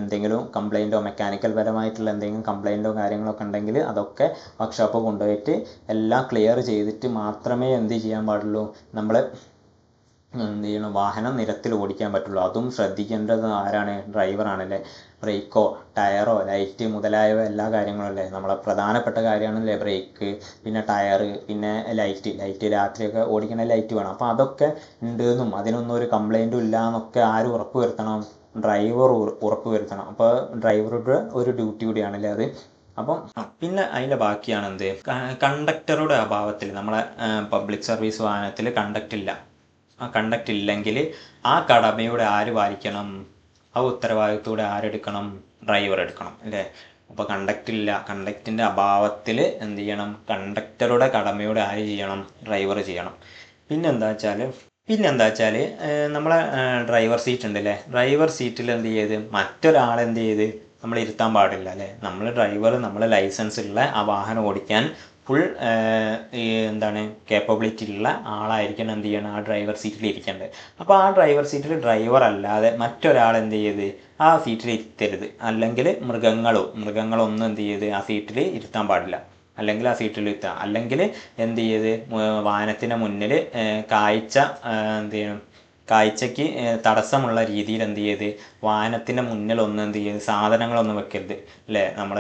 S1: എന്തെങ്കിലും കംപ്ലൈൻറ്റോ മെക്കാനിക്കൽ പരമായിട്ടുള്ള എന്തെങ്കിലും കംപ്ലൈൻറ്റോ കാര്യങ്ങളൊക്കെ ഉണ്ടെങ്കിൽ അതൊക്കെ വർക്ക്ഷോപ്പ് കൊണ്ടുപോയിട്ട് എല്ലാം ക്ലിയർ ചെയ്തിട്ട് മാത്രമേ എന്ത് ചെയ്യാൻ പാടുള്ളൂ, നമ്മൾ എന്ത് ചെയ്യണം, വാഹനം നിരത്തിൽ ഓടിക്കാൻ പറ്റുള്ളൂ. അതും ശ്രദ്ധിക്കേണ്ടത് ആരാണ്, ഡ്രൈവറാണല്ലേ. ബ്രേക്കോ ടയറോ ലൈറ്റ് മുതലായവ എല്ലാ കാര്യങ്ങളും അല്ലേ, നമ്മളെ പ്രധാനപ്പെട്ട കാര്യമാണല്ലേ ബ്രേക്ക്, പിന്നെ ടയർ, പിന്നെ ലൈറ്റ് രാത്രിയൊക്കെ ഓടിക്കണ ലൈറ്റ് വേണം. അപ്പോൾ അതൊക്കെ ഉണ്ട് എന്നും അതിനൊന്നും ഒരു കംപ്ലൈൻറ്റും ഇല്ല എന്നൊക്കെ ആര് ഉറപ്പ് വരുത്തണം, ഡ്രൈവർ ഉറപ്പ് വരുത്തണം. അപ്പോൾ ഡ്രൈവറുടെ ഒരു ഡ്യൂട്ടി കൂടിയാണല്ലേ അത്. അപ്പം പിന്നെ അതിൻ്റെ ബാക്കിയാണ് എന്ത്, കണ്ടക്ടറുടെ അഭാവത്തിൽ നമ്മളെ പബ്ലിക് സർവീസ് വാഹനത്തിൽ കണ്ടക്ട് ഇല്ലെങ്കിൽ ആ കടമയുടെ ആര് പാലിക്കണം, ആ ഉത്തരവാദിത്തത്തോടെ ആരെടുക്കണം, ഡ്രൈവർ എടുക്കണം അല്ലേ. അപ്പോൾ കണ്ടക്റ്റിൻ്റെ അഭാവത്തിൽ എന്ത് ചെയ്യണം, കണ്ടക്ടറുടെ കടമയുടെ ആര് ചെയ്യണം, ഡ്രൈവർ ചെയ്യണം. പിന്നെന്താ വെച്ചാൽ നമ്മളെ ഡ്രൈവർ സീറ്റ് ഉണ്ടല്ലേ, ഡ്രൈവർ സീറ്റിൽ എന്ത് ചെയ്ത് മറ്റൊരാളെന്ത് ചെയ്ത് നമ്മൾ ഇരുത്താൻ പാടില്ല അല്ലേ. ഡ്രൈവർ നമ്മളെ ലൈസൻസ് ഉള്ള ആ വാഹനം ഓടിക്കാൻ ഫുൾ കേപ്പബിലിറ്റി ഉള്ള ആളായിരിക്കണം എന്ത് ചെയ്യണം, ആ ഡ്രൈവർ സീറ്റിൽ ഇരിക്കേണ്ടത്. അപ്പോൾ ആ ഡ്രൈവർ സീറ്റിൽ ഡ്രൈവർ അല്ലാതെ മറ്റൊരാൾ എന്ത് ചെയ്ത് ആ സീറ്റിൽ ഇരുത്തരുത്. അല്ലെങ്കിൽ മൃഗങ്ങളൊന്നും എന്ത് ചെയ്ത് ആ സീറ്റിൽ ഇരുത്താൻ പാടില്ല, അല്ലെങ്കിൽ ആ സീറ്റിൽ ഇരുത്താം. അല്ലെങ്കിൽ എന്ത് ചെയ്ത് വാഹനത്തിന് മുന്നിൽ കാഴ്ചയ്ക്ക് തടസ്സമുള്ള രീതിയിൽ എന്ത് ചെയ്ത് വാഹനത്തിൻ്റെ മുന്നിലൊന്നും എന്ത് ചെയ്ത് സാധനങ്ങളൊന്നും വെക്കരുത് അല്ലേ. നമ്മൾ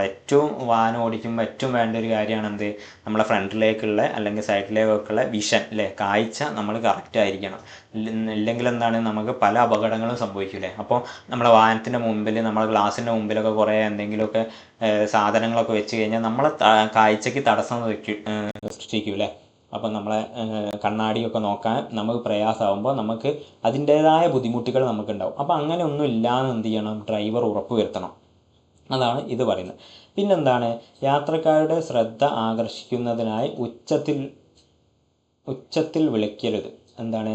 S1: ഏറ്റവും വാഹനം ഓടിക്കുമ്പോൾ ഏറ്റവും വേണ്ട ഒരു കാര്യമാണ് എന്ത്, നമ്മളെ ഫ്രണ്ടിലേക്കുള്ള അല്ലെങ്കിൽ സൈഡിലേക്കൊക്കെയുള്ള വിഷൻ അല്ലേ, കാഴ്ച നമ്മൾ കറക്റ്റ് ആയിരിക്കണം. ഇല്ലെങ്കിൽ എന്താണ്, നമുക്ക് പല അപകടങ്ങളും സംഭവിക്കില്ലേ. അപ്പോൾ നമ്മളെ വാഹനത്തിൻ്റെ മുമ്പിൽ, നമ്മളെ ഗ്ലാസിൻ്റെ മുമ്പിലൊക്കെ കുറേ എന്തെങ്കിലുമൊക്കെ സാധനങ്ങളൊക്കെ വെച്ച് കഴിഞ്ഞാൽ നമ്മളെ കാഴ്ചയ്ക്ക് തടസ്സം സൃഷ്ടിക്കും അല്ലേ. അപ്പം നമ്മളെ കണ്ണാടിയൊക്കെ നോക്കാൻ നമുക്ക് പ്രയാസമാകുമ്പോൾ നമുക്ക് അതിൻ്റേതായ ബുദ്ധിമുട്ടുകൾ നമുക്കുണ്ടാവും. അപ്പോൾ അങ്ങനെ ഒന്നും ഇല്ലയെന്ന് എന്ത് ചെയ്യണം, ഡ്രൈവർ ഉറപ്പ് വരുത്തണം. അതാണ് ഇത് പറയുന്നത്. പിന്നെന്താണ്, യാത്രക്കാരുടെ ശ്രദ്ധ ആകർഷിക്കുന്നതിനായി ഉച്ചത്തിൽ വിളിക്കരുത്. എന്താണ്,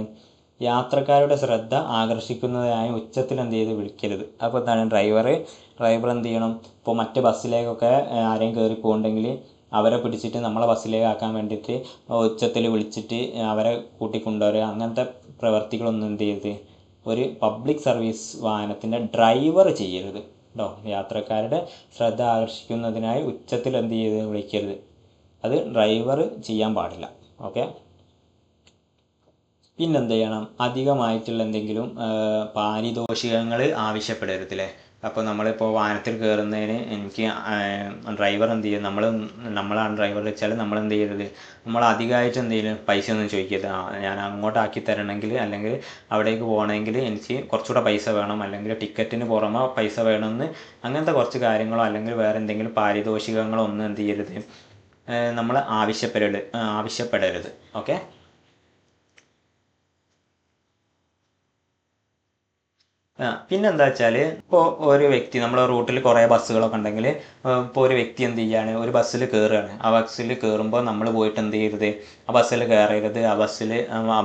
S1: യാത്രക്കാരുടെ ശ്രദ്ധ ആകർഷിക്കുന്നതിനായി ഉച്ചത്തിൽ എന്ത് ചെയ്ത് വിളിക്കരുത്. അപ്പോൾ എന്താണ്, ഡ്രൈവർ എന്ത് ചെയ്യണം, ഇപ്പോൾ മറ്റ് ബസ്സിലേക്കൊക്കെ ആരെയും കയറി പോകുന്നുണ്ടെങ്കിൽ അവരെ പിടിച്ചിട്ട് നമ്മളെ ബസ്സിലേക്ക് ആക്കാൻ വേണ്ടിയിട്ട് ഉച്ചത്തിൽ വിളിച്ചിട്ട് അവരെ കൂട്ടിക്കൊണ്ടുവരിക, അങ്ങനത്തെ പ്രവർത്തികളൊന്നും എന്ത് ചെയ്യരുത് ഒരു പബ്ലിക് സർവീസ് വാഹനത്തിൻ്റെ ഡ്രൈവർ ചെയ്യരുത് കേട്ടോ. യാത്രക്കാരുടെ ശ്രദ്ധ ആകർഷിക്കുന്നതിനായി ഉച്ചത്തിൽ എന്ത് ചെയ്ത് വിളിക്കരുത്, അത് ഡ്രൈവർ ചെയ്യാൻ പാടില്ല. ഓക്കെ. പിന്നെന്ത് ചെയ്യണം, അധികമായിട്ടുള്ള എന്തെങ്കിലും പാരിതോഷികങ്ങൾ ആവശ്യപ്പെടരുത് അല്ലേ. അപ്പോൾ നമ്മളിപ്പോൾ വാഹനത്തിൽ കയറുന്നതിന് എനിക്ക് ഡ്രൈവർ എന്ത് ചെയ്യും, നമ്മളാണ് ഡ്രൈവർ വെച്ചാൽ നമ്മൾ എന്ത് ചെയ്യരുത്, നമ്മൾ അധികമായിട്ട് എന്ത് ചെയ്യലും പൈസ ഒന്നും ചോദിക്കരുത്. ഞാൻ അങ്ങോട്ടാക്കി തരണമെങ്കിൽ അല്ലെങ്കിൽ അവിടേക്ക് പോകണമെങ്കിൽ എനിക്ക് കുറച്ചുകൂടെ പൈസ വേണം, അല്ലെങ്കിൽ ടിക്കറ്റിന് പുറമെ പൈസ വേണമെന്ന്, അങ്ങനത്തെ കുറച്ച് കാര്യങ്ങളോ അല്ലെങ്കിൽ വേറെ എന്തെങ്കിലും പാരിതോഷികങ്ങളോ ഒന്നും എന്ത് ചെയ്യരുത് നമ്മൾ ആവശ്യപ്പെടരുത്. ഓക്കെ. പിന്നെന്താ വെച്ചാൽ, ഇപ്പോൾ ഒരു വ്യക്തി നമ്മൾ റൂട്ടിൽ കുറേ ബസ്സുകളൊക്കെ ഉണ്ടെങ്കിൽ ഇപ്പോൾ ഒരു വ്യക്തി എന്ത് ചെയ്യാണ്, ഒരു ബസ്സിൽ കയറുകയാണ്. ആ ബസ്സിൽ കയറുമ്പോൾ നമ്മൾ പോയിട്ട് എന്ത് ചെയ്യരുത്, ആ ബസ്സിൽ കയറരുത്. ആ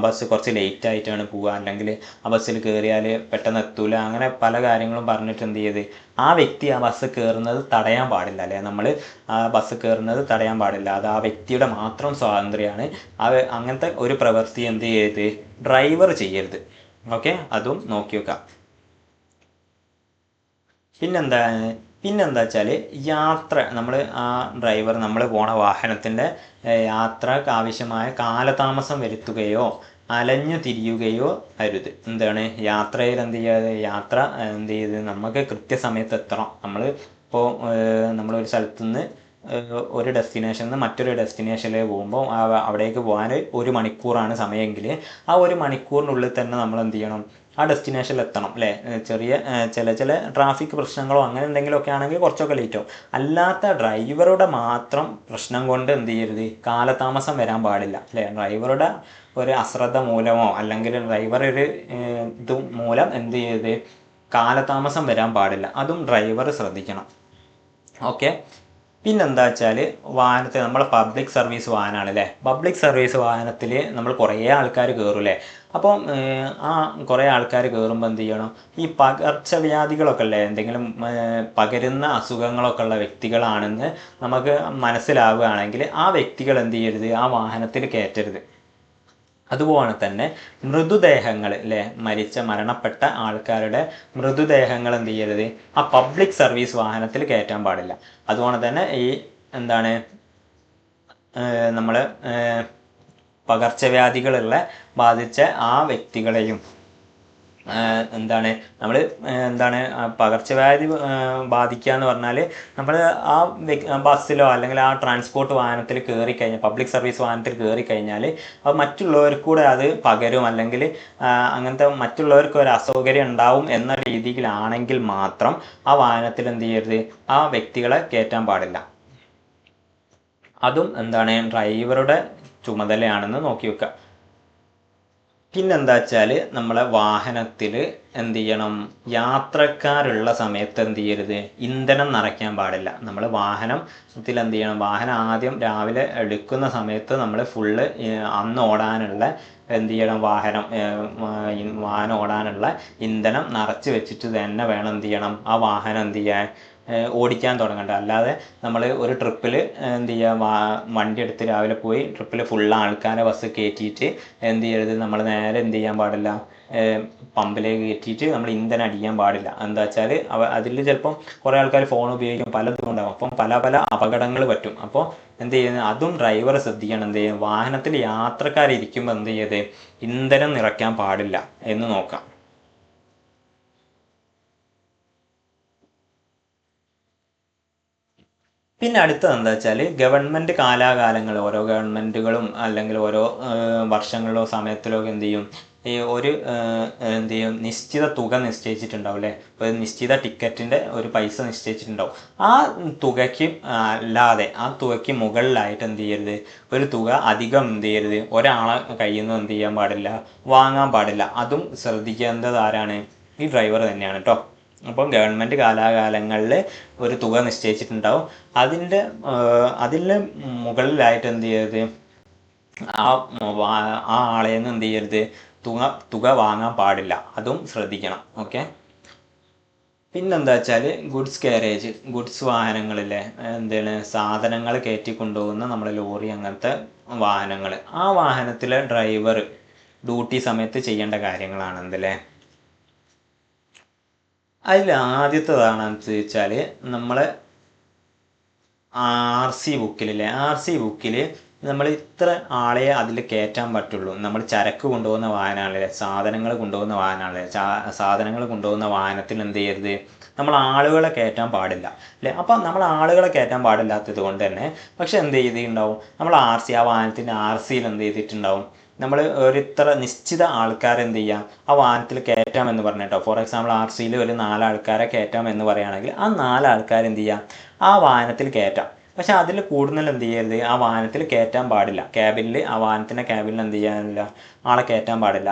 S1: ബസ് കുറച്ച് ലേറ്റ് ആയിട്ടാണ് പോവുക, അല്ലെങ്കിൽ ആ ബസ്സിൽ കയറിയാൽ പെട്ടെന്ന് എത്തൂല, അങ്ങനെ പല കാര്യങ്ങളും പറഞ്ഞിട്ട് എന്ത് ചെയ്ത് ആ വ്യക്തി ആ ബസ് കയറുന്നത് തടയാൻ പാടില്ല അല്ലേ. നമ്മൾ ആ ബസ് കയറുന്നത് തടയാൻ പാടില്ല, അത് ആ വ്യക്തിയുടെ മാത്രം സ്വാതന്ത്ര്യമാണ്. അങ്ങനത്തെ ഒരു പ്രവൃത്തി എന്ത് ചെയ്യരുത്, ഡ്രൈവർ ചെയ്യരുത്. ഓക്കെ, അതും നോക്കി വെക്കാം. പിന്നെന്താ വെച്ചാൽ, നമ്മൾ ആ ഡ്രൈവർ നമ്മൾ പോണ വാഹനത്തിൻ്റെ യാത്രക്ക് ആവശ്യമായ കാലതാമസം വരുത്തുകയോ അലഞ്ഞു തിരിയുകയോ അരുത്. എന്താണ്, യാത്രയിൽ യാത്ര എന്ത് ചെയ്ത് നമുക്ക് കൃത്യസമയത്ത് എത്തണം. ഇപ്പോൾ നമ്മളൊരു സ്ഥലത്തുനിന്ന് ഒരു ഡെസ്റ്റിനേഷനിൽ നിന്ന് മറ്റൊരു ഡെസ്റ്റിനേഷനിലേക്ക് പോകുമ്പോൾ അവിടേക്ക് പോകാൻ 1 മണിക്കൂറാണ് സമയമെങ്കിൽ ആ 1 മണിക്കൂറിനുള്ളിൽ തന്നെ നമ്മൾ എന്ത് ചെയ്യണം, ആ ഡെസ്റ്റിനേഷനിൽ എത്തണം അല്ലേ. ചില ട്രാഫിക് പ്രശ്നങ്ങളോ അങ്ങനെ എന്തെങ്കിലുമൊക്കെ ആണെങ്കിൽ കുറച്ചൊക്കെ ലേറ്റ് ആവും. അല്ലാത്ത ഡ്രൈവറുടെ മാത്രം പ്രശ്നം കൊണ്ട് എന്ത് ചെയ്യരുത്, കാലതാമസം വരാൻ പാടില്ല അല്ലേ. ഡ്രൈവറുടെ ഒരു അശ്രദ്ധ മൂലമോ അല്ലെങ്കിൽ ഡ്രൈവർ ഒരു ഇത് മൂലം എന്ത് ചെയ്യരുത്, കാലതാമസം വരാൻ പാടില്ല. അതും ഡ്രൈവർ ശ്രദ്ധിക്കണം. ഓക്കെ. പിന്നെന്താ വെച്ചാൽ, വാഹനത്തിൽ നമ്മൾ പബ്ലിക് സർവീസ് വാഹനമാണ് അല്ലേ. പബ്ലിക് സർവീസ് വാഹനത്തിൽ നമ്മൾ കുറേ ആൾക്കാർ കയറുമല്ലേ. അപ്പോൾ ആ കുറേ ആൾക്കാർ കയറുമ്പോൾ എന്ത് ചെയ്യണം, ഈ പകർച്ചവ്യാധികളൊക്കെ അല്ലേ, എന്തെങ്കിലും പകരുന്ന അസുഖങ്ങളൊക്കെ ഉള്ള വ്യക്തികളാണെന്ന് നമുക്ക് മനസ്സിലാവുകയാണെങ്കിൽ ആ വ്യക്തികൾ എന്ത് ചെയ്യരുത്, ആ വാഹനത്തിൽ കയറ്റരുത്. അതുപോലെ തന്നെ മൃതദേഹങ്ങൾ അല്ലേ, മരണപ്പെട്ട ആൾക്കാരുടെ മൃതദേഹങ്ങൾ എന്ത് ചെയ്യരുത്, ആ പബ്ലിക് സർവീസ് വാഹനത്തിൽ കയറ്റാൻ പാടില്ല. അതുപോലെ തന്നെ ഈ എന്താണ്, നമ്മൾ പകർച്ചവ്യാധികളുള്ള ബാധിച്ച ആ വ്യക്തികളെയും പകർച്ചവ്യാധി ബാധിക്കുക എന്ന് പറഞ്ഞാൽ നമ്മൾ ആ ബസ്സിലോ അല്ലെങ്കിൽ ആ ട്രാൻസ്പോർട്ട് വാഹനത്തിൽ കയറിക്കഴിഞ്ഞാൽ, പബ്ലിക് സർവീസ് വാഹനത്തിൽ കയറിക്കഴിഞ്ഞാൽ അത് മറ്റുള്ളവർക്കൂടെ അത് പകരും, അല്ലെങ്കിൽ അങ്ങനത്തെ മറ്റുള്ളവർക്ക് ഒരു അസൗകര്യം ഉണ്ടാവും എന്ന രീതിയിലാണെങ്കിൽ മാത്രം ആ വാഹനത്തിൽ എന്ത് ചെയ്യരുത്, ആ വ്യക്തികളെ കയറ്റാൻ പാടില്ല. അതും ഡ്രൈവറുടെ ചുമതലയാണെന്ന് നോക്കി വെക്കുക. പിന്നെന്താ വെച്ചാൽ, നമ്മളെ വാഹനത്തിൽ എന്ത് ചെയ്യണം, യാത്രക്കാരുള്ള സമയത്ത് എന്ത് ചെയ്യരുത്, ഇന്ധനം നിറയ്ക്കാൻ പാടില്ല. നമ്മൾ വാഹനത്തിൽ എന്ത് ചെയ്യണം, വാഹനം ആദ്യം രാവിലെ എടുക്കുന്ന സമയത്ത് നമ്മൾ ഫുള്ള് അന്ന് ഓടാനുള്ള എന്ത് ചെയ്യണം, വാഹനം ഓടാനുള്ള ഇന്ധനം നിറച്ച് വെച്ചിട്ട് തന്നെ വേണം എന്ത് ചെയ്യണം, ആ വാഹനം എന്ത് ചെയ്യാൻ ഓടിക്കാൻ തുടങ്ങണ്ട. അല്ലാതെ നമ്മൾ ഒരു ട്രിപ്പിൽ എന്ത് ചെയ്യുക, വണ്ടി എടുത്ത് രാവിലെ പോയി ട്രിപ്പിൽ ഫുള്ള് ആൾക്കാരെ ബസ് കയറ്റിയിട്ട് എന്ത് ചെയ്യരുത്, നമ്മൾ നേരെ എന്ത് ചെയ്യാൻ പാടില്ല, പമ്പിലേക്ക് കയറ്റിയിട്ട് നമ്മൾ ഇന്ധനം അടിക്കാൻ പാടില്ല. എന്താ വെച്ചാൽ അതിൽ ചിലപ്പം കുറേ ആൾക്കാർ ഫോൺ ഉപയോഗിക്കും, പലതും ഉണ്ടാകും. അപ്പം പല അപകടങ്ങൾ പറ്റും. അപ്പോൾ എന്ത് ചെയ്യുന്നത്, അതും ഡ്രൈവർ ശ്രദ്ധിക്കണം. എന്ത് ചെയ്യും, വാഹനത്തിൽ യാത്രക്കാരിയ്ക്കുമ്പോൾ എന്ത് ചെയ്യത്, ഇന്ധനം നിറയ്ക്കാൻ പാടില്ല എന്ന് നോക്കാം. പിന്നെ അടുത്തത് എന്താ വെച്ചാൽ, ഗവൺമെൻറ് കാലാകാലങ്ങൾ ഓരോ ഗവൺമെൻറ്റുകളും അല്ലെങ്കിൽ ഓരോ വർഷങ്ങളിലോ സമയത്തിലോ എന്ത് ചെയ്യും, ഈ എന്ത് ചെയ്യും, നിശ്ചിത തുക നിശ്ചയിച്ചിട്ടുണ്ടാവും അല്ലേ. ഒരു നിശ്ചിത ടിക്കറ്റിൻ്റെ ഒരു പൈസ നിശ്ചയിച്ചിട്ടുണ്ടാവും. ആ തുകയ്ക്ക് അല്ലാതെ ആ തുകയ്ക്ക് മുകളിലായിട്ട് എന്ത് ചെയ്യരുത്, ഒരു തുക അധികം എന്ത് ചെയ്യരുത്, ഒരാളെ കയ്യിൽ നിന്ന് എന്ത് ചെയ്യാൻ പാടില്ല, വാങ്ങാൻ പാടില്ല. അതും ശ്രദ്ധിക്കേണ്ടത് ആരാണ്, ഈ ഡ്രൈവർ തന്നെയാണ് കേട്ടോ. അപ്പം ഗവൺമെൻറ് കാലാകാലങ്ങളിൽ ഒരു തുക നിശ്ചയിച്ചിട്ടുണ്ടാവും. അതിൻ്റെ മുകളിലായിട്ട് എന്ത് ചെയ്യരുത്, ആ ആളെ നിന്ന് എന്ത് ചെയ്യരുത്, തുക വാങ്ങാൻ പാടില്ല. അതും ശ്രദ്ധിക്കണം. ഓക്കെ. പിന്നെന്താ വെച്ചാൽ ഗുഡ്സ് കാരേജ്, ഗുഡ്സ് വാഹനങ്ങളിലെ എന്താണ് സാധനങ്ങൾ കയറ്റി കൊണ്ടുപോകുന്ന നമ്മുടെ ലോറി അങ്ങനത്തെ വാഹനങ്ങൾ, ആ വാഹനത്തിലെ ഡ്രൈവർ ഡ്യൂട്ടി സമയത്ത് ചെയ്യേണ്ട കാര്യങ്ങളാണ് എന്തല്ലേ. അതിൽ ആദ്യത്തേതാണെന്ന് ചോദിച്ചാൽ നമ്മൾ RC ബുക്കിൽ നമ്മൾ ഇത്ര ആളെ അതിൽ കയറ്റാൻ പറ്റുള്ളൂ. നമ്മൾ ചരക്ക് കൊണ്ടുപോകുന്ന വാഹനമാണല്ലേ, സാധനങ്ങൾ കൊണ്ടുപോകുന്ന വാഹനമാണല്ലേ, സാധനങ്ങൾ കൊണ്ടുപോകുന്ന വാഹനത്തിൽ എന്ത് ചെയ്യരുത്, നമ്മൾ ആളുകളെ കയറ്റാൻ പാടില്ല അല്ലേ. അപ്പം നമ്മൾ ആളുകളെ കയറ്റാൻ പാടില്ലാത്തത് കൊണ്ട് തന്നെ പക്ഷെ എന്ത് ചെയ്തിട്ടുണ്ടാവും, നമ്മൾ ആ വാഹനത്തിൻ്റെ RCയിൽ എന്ത് ചെയ്തിട്ടുണ്ടാവും, നമ്മൾ ഇത്ര നിശ്ചിത ആൾക്കാരെ എന്ത് ചെയ്യാം ആ വാഹനത്തിൽ കയറ്റാമെന്ന് പറഞ്ഞിട്ടോ. ഫോർ എക്സാമ്പിൾ RCയിൽ ഒരു 4 ആൾക്കാരെ കയറ്റാമെന്ന് പറയുകയാണെങ്കിൽ ആ 4 ആൾക്കാർ എന്ത് ചെയ്യാം ആ വാഹനത്തിൽ കയറ്റാം. പക്ഷെ അതിൽ കൂടുതൽ എന്ത് ചെയ്യരുത്, ആ വാഹനത്തിൽ കയറ്റാൻ പാടില്ല. ആ വാഹനത്തിൻ്റെ ക്യാബിനിൽ എന്ത് ചെയ്യാനില്ല, ആളെ കയറ്റാൻ പാടില്ല.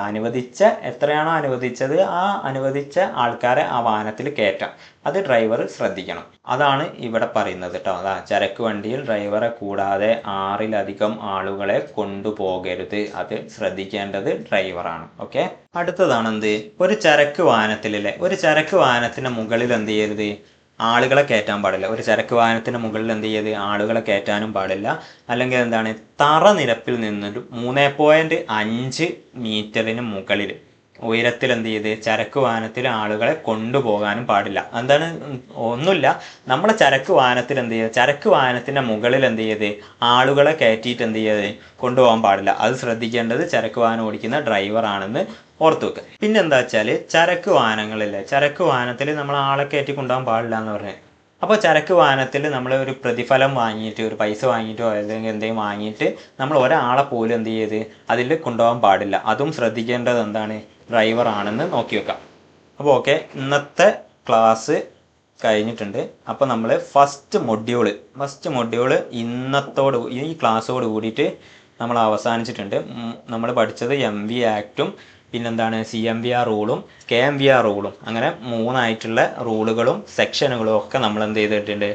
S1: എത്രയാണോ അനുവദിച്ചത് ആ അനുവദിച്ച ആൾക്കാരെ ആ വാഹനത്തിൽ കയറ്റാം. അത് ഡ്രൈവർ ശ്രദ്ധിക്കണം. അതാണ് ഇവിടെ പറയുന്നത് കേട്ടോ. ചരക്ക് വണ്ടിയിൽ ഡ്രൈവറെ കൂടാതെ 6-ലധികം ആളുകളെ കൊണ്ടുപോകരുത്. അത് ശ്രദ്ധിക്കേണ്ടത് ഡ്രൈവറാണ്. ഓക്കെ. അടുത്തതാണ് എന്ത്, ഒരു ചരക്ക് വാഹനത്തിൻ്റെ മുകളിൽ എന്ത് ചെയ്യരുത്, ആളുകളെ കയറ്റാൻ പാടില്ല. ഒരു ചരക്ക് വാഹനത്തിൻ്റെ മുകളിൽ എന്ത് ചെയ്യത്, ആളുകളെ കയറ്റാനും പാടില്ല. അല്ലെങ്കിൽ എന്താണ്, തറ നിരപ്പിൽ നിന്നൊരു 3.5 മീറ്ററിന് മുകളിൽ ഉയരത്തിൽ എന്ത് ചെയ്ത് ചരക്ക് വാഹനത്തിൽ ആളുകളെ കൊണ്ടുപോകാനും പാടില്ല. എന്താണ്, ഒന്നുമില്ല, നമ്മളെ ചരക്ക് വാഹനത്തിൽ എന്ത് ചെയ്യുക, ചരക്ക് വാഹനത്തിൻ്റെ മുകളിൽ എന്ത് ചെയ്ത് ആളുകളെ കയറ്റിയിട്ട് എന്ത് ചെയ്ത് കൊണ്ടുപോകാൻ പാടില്ല. അത് ശ്രദ്ധിക്കേണ്ടത് ചരക്ക് വാഹനം ഓടിക്കുന്ന ഡ്രൈവറാണെന്ന് ഓർത്ത് വെക്കുക. പിന്നെന്താ വെച്ചാൽ ചരക്ക് വാഹനത്തിൽ നമ്മൾ ആളെ കയറ്റി കൊണ്ടുപോകാൻ പാടില്ല എന്ന് പറഞ്ഞത്. അപ്പോൾ ചരക്ക് വാഹനത്തിൽ നമ്മൾ ഒരു പ്രതിഫലം വാങ്ങിയിട്ട്, ഒരു പൈസ വാങ്ങിയിട്ടോ അല്ലെങ്കിൽ എന്തെങ്കിലും വാങ്ങിയിട്ട് നമ്മൾ ഒരാളെ പോലും എന്ത് ചെയ്ത് അതിൽ കൊണ്ടുപോകാൻ പാടില്ല. അതും ശ്രദ്ധിക്കേണ്ടത് എന്താണ്, ഡ്രൈവറാണെന്ന് നോക്കി വെക്കാം. അപ്പോൾ ഓക്കെ, ഇന്നത്തെ ക്ലാസ് കഴിഞ്ഞിട്ടുണ്ട്. അപ്പോൾ നമ്മൾ ഫസ്റ്റ് മൊഡ്യൂള് ഈ ക്ലാസ്സോട് കൂടിയിട്ട് നമ്മൾ അവസാനിച്ചിട്ടുണ്ട്. നമ്മൾ പഠിച്ചത് MV ആക്റ്റും പിന്നെന്താണ് CMVR റൂളും KMVR റൂളും, അങ്ങനെ 3 റൂളുകളും സെക്ഷനുകളും ഒക്കെ നമ്മൾ എന്ത് ചെയ്തിട്ടുണ്ട്,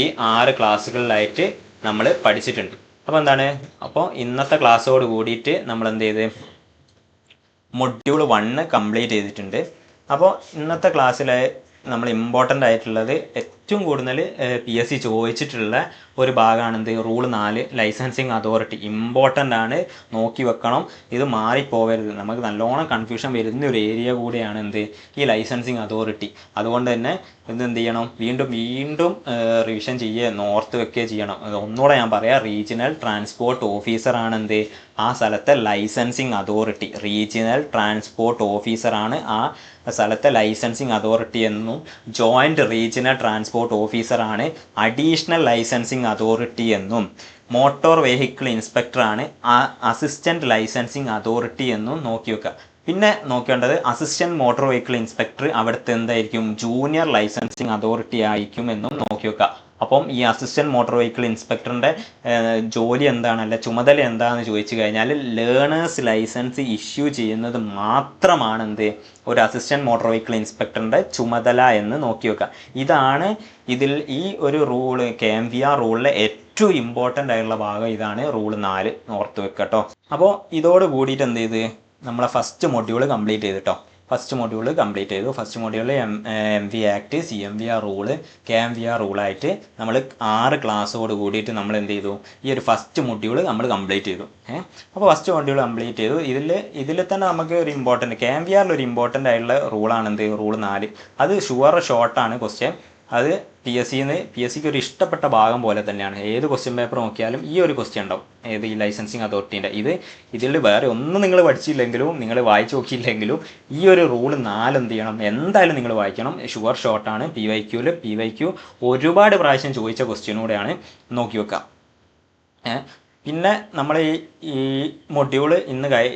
S1: ഈ 6 ക്ലാസ്സുകളിലായിട്ട് നമ്മൾ പഠിച്ചിട്ടുണ്ട്. അപ്പോൾ അപ്പോൾ ഇന്നത്തെ ക്ലാസ്സോട് കൂടിയിട്ട് നമ്മൾ എന്ത് ചെയ്ത് മൊഡ്യൂൾ 1 കംപ്ലീറ്റ് ചെയ്തിട്ടുണ്ട്. അപ്പോൾ ഇന്നത്തെ ക്ലാസ്സിൽ നമ്മൾ ഇമ്പോർട്ടൻ്റ് ആയിട്ടുള്ളത്, ഏറ്റവും കൂടുതൽ PSC ചോദിച്ചിട്ടുള്ള ഒരു ഭാഗമാണ് റൂൾ 4 ലൈസൻസിങ് അതോറിറ്റി. ഇമ്പോർട്ടൻ്റ് ആണ്, നോക്കി വെക്കണം, ഇത് മാറിപ്പോകരുത്. നമുക്ക് നല്ലോണം കൺഫ്യൂഷൻ വരുന്ന ഒരു ഏരിയ കൂടിയാണ് ഈ ലൈസൻസിങ് അതോറിറ്റി. അതുകൊണ്ട് തന്നെ എന്ത് ചെയ്യണം, വീണ്ടും റിവിഷൻ ചെയ്യുക, ഓർത്ത് വെക്കുകയോ ചെയ്യണം. ഒന്നുകൂടെ ഞാൻ പറയാം, റീജിയണൽ ട്രാൻസ്പോർട്ട് ഓഫീസറാണ് ആ സ്ഥലത്തെ ലൈസൻസിങ് അതോറിറ്റി. റീജിയണൽ ട്രാൻസ്പോർട്ട് ഓഫീസറാണ് ആ സ്ഥലത്തെ ലൈസൻസിങ് അതോറിറ്റി എന്നും, ജോയിൻറ്റ് റീജിയണൽ ട്രാൻസ്പോർട്ട് ഓഫീസറാണ് അഡീഷണൽ ലൈസൻസിങ് അതോറിറ്റി എന്നും, മോട്ടോർ വെഹിക്കിൾ ഇൻസ്പെക്ടറാണ് അസിസ്റ്റൻറ്റ് ലൈസൻസിങ് അതോറിറ്റി എന്നും നോക്കി വെക്കുക. പിന്നെ നോക്കേണ്ടത് അസിസ്റ്റൻറ്റ് മോട്ടോർ വെഹിക്കിൾ ഇൻസ്പെക്ടർ അവിടുത്തെ എന്തായിരിക്കും, ജൂനിയർ ലൈസൻസിങ് അതോറിറ്റി ആയിരിക്കും എന്നും നോക്കി വെക്കുക. അപ്പം ഈ അസിസ്റ്റൻറ്റ് മോട്ടോർ വെഹിക്കിൾ ഇൻസ്പെക്ടറിൻ്റെ ജോലി എന്താണ്, അല്ല ചുമതല എന്താണെന്ന് ചോദിച്ചു കഴിഞ്ഞാൽ ലേണേഴ്സ് ലൈസൻസ് ഇഷ്യൂ ചെയ്യുന്നത് മാത്രമാണ് ഒരു അസിസ്റ്റൻറ്റ് മോട്ടോർ വെഹിക്കിൾ ഇൻസ്പെക്ടറിൻ്റെ ചുമതല എന്ന് നോക്കി വെക്കുക. ഇതാണ് ഈ ഒരു റൂള്, KMVR റൂളിലെ ഏറ്റവും ഇമ്പോർട്ടൻ്റ് ആയിട്ടുള്ള ഭാഗം ഇതാണ്, റൂൾ 4 ഓർത്ത് വെക്കുക കേട്ടോ. അപ്പോൾ ഇതോട് കൂടിയിട്ട് എന്ത് ചെയ്ത് നമ്മളെ ഫസ്റ്റ് മൊഡ്യൂൾ കംപ്ലീറ്റ് ചെയ്തിട്ടോ. First module MV act, CMVR rule, KMVR റൂളായിട്ട് നമ്മൾ 6 ക്ലാസ്സോട് കൂടിയിട്ട് നമ്മൾ എന്ത് ചെയ്തു, ഈ ഒരു ഫസ്റ്റ് മൊഡ്യൂൾ നമ്മൾ കംപ്ലീറ്റ് ചെയ്തു. അപ്പോൾ ഫസ്റ്റ് മൊഡ്യൂൾ കംപ്ലീറ്റ് ചെയ്തു. ഇതിൽ തന്നെ നമുക്ക് ഒരു ഇമ്പോർട്ടൻറ്റ്, KMVRൽ ഒരു ഇമ്പോർട്ടൻ്റ് ആയിട്ടുള്ള റൂളാണ് റൂൾ 4. അത് ഷോർട്ടാണ് ക്വസ്റ്റ്യൻ. അത് PSCക്ക് ഒരു ഇഷ്ടപ്പെട്ട ഭാഗം പോലെ തന്നെയാണ്. ഏത് ക്വസ്റ്റ്യൻ പേപ്പർ നോക്കിയാലും ഈ ഒരു ക്വസ്റ്റ്യൻ ഉണ്ടാവും, ഈ ലൈസൻസിങ് അതോറിറ്റീൻ്റെ. ഇതിൽ വേറെ ഒന്നും നിങ്ങൾ പഠിച്ചില്ലെങ്കിലും, നിങ്ങൾ വായിച്ചു നോക്കിയില്ലെങ്കിലും ഈ ഒരു റൂൾ 4 എന്ത് ചെയ്യണം, എന്തായാലും നിങ്ങൾ വായിക്കണം. ഷോർട്ടാണ്. PYQ ഒരുപാട് പ്രാവശ്യം ചോദിച്ച ക്വസ്റ്റ്യനൂടെയാണ്, നോക്കി വെക്കാം. പിന്നെ നമ്മൾ ഈ മൊഡ്യൂൾ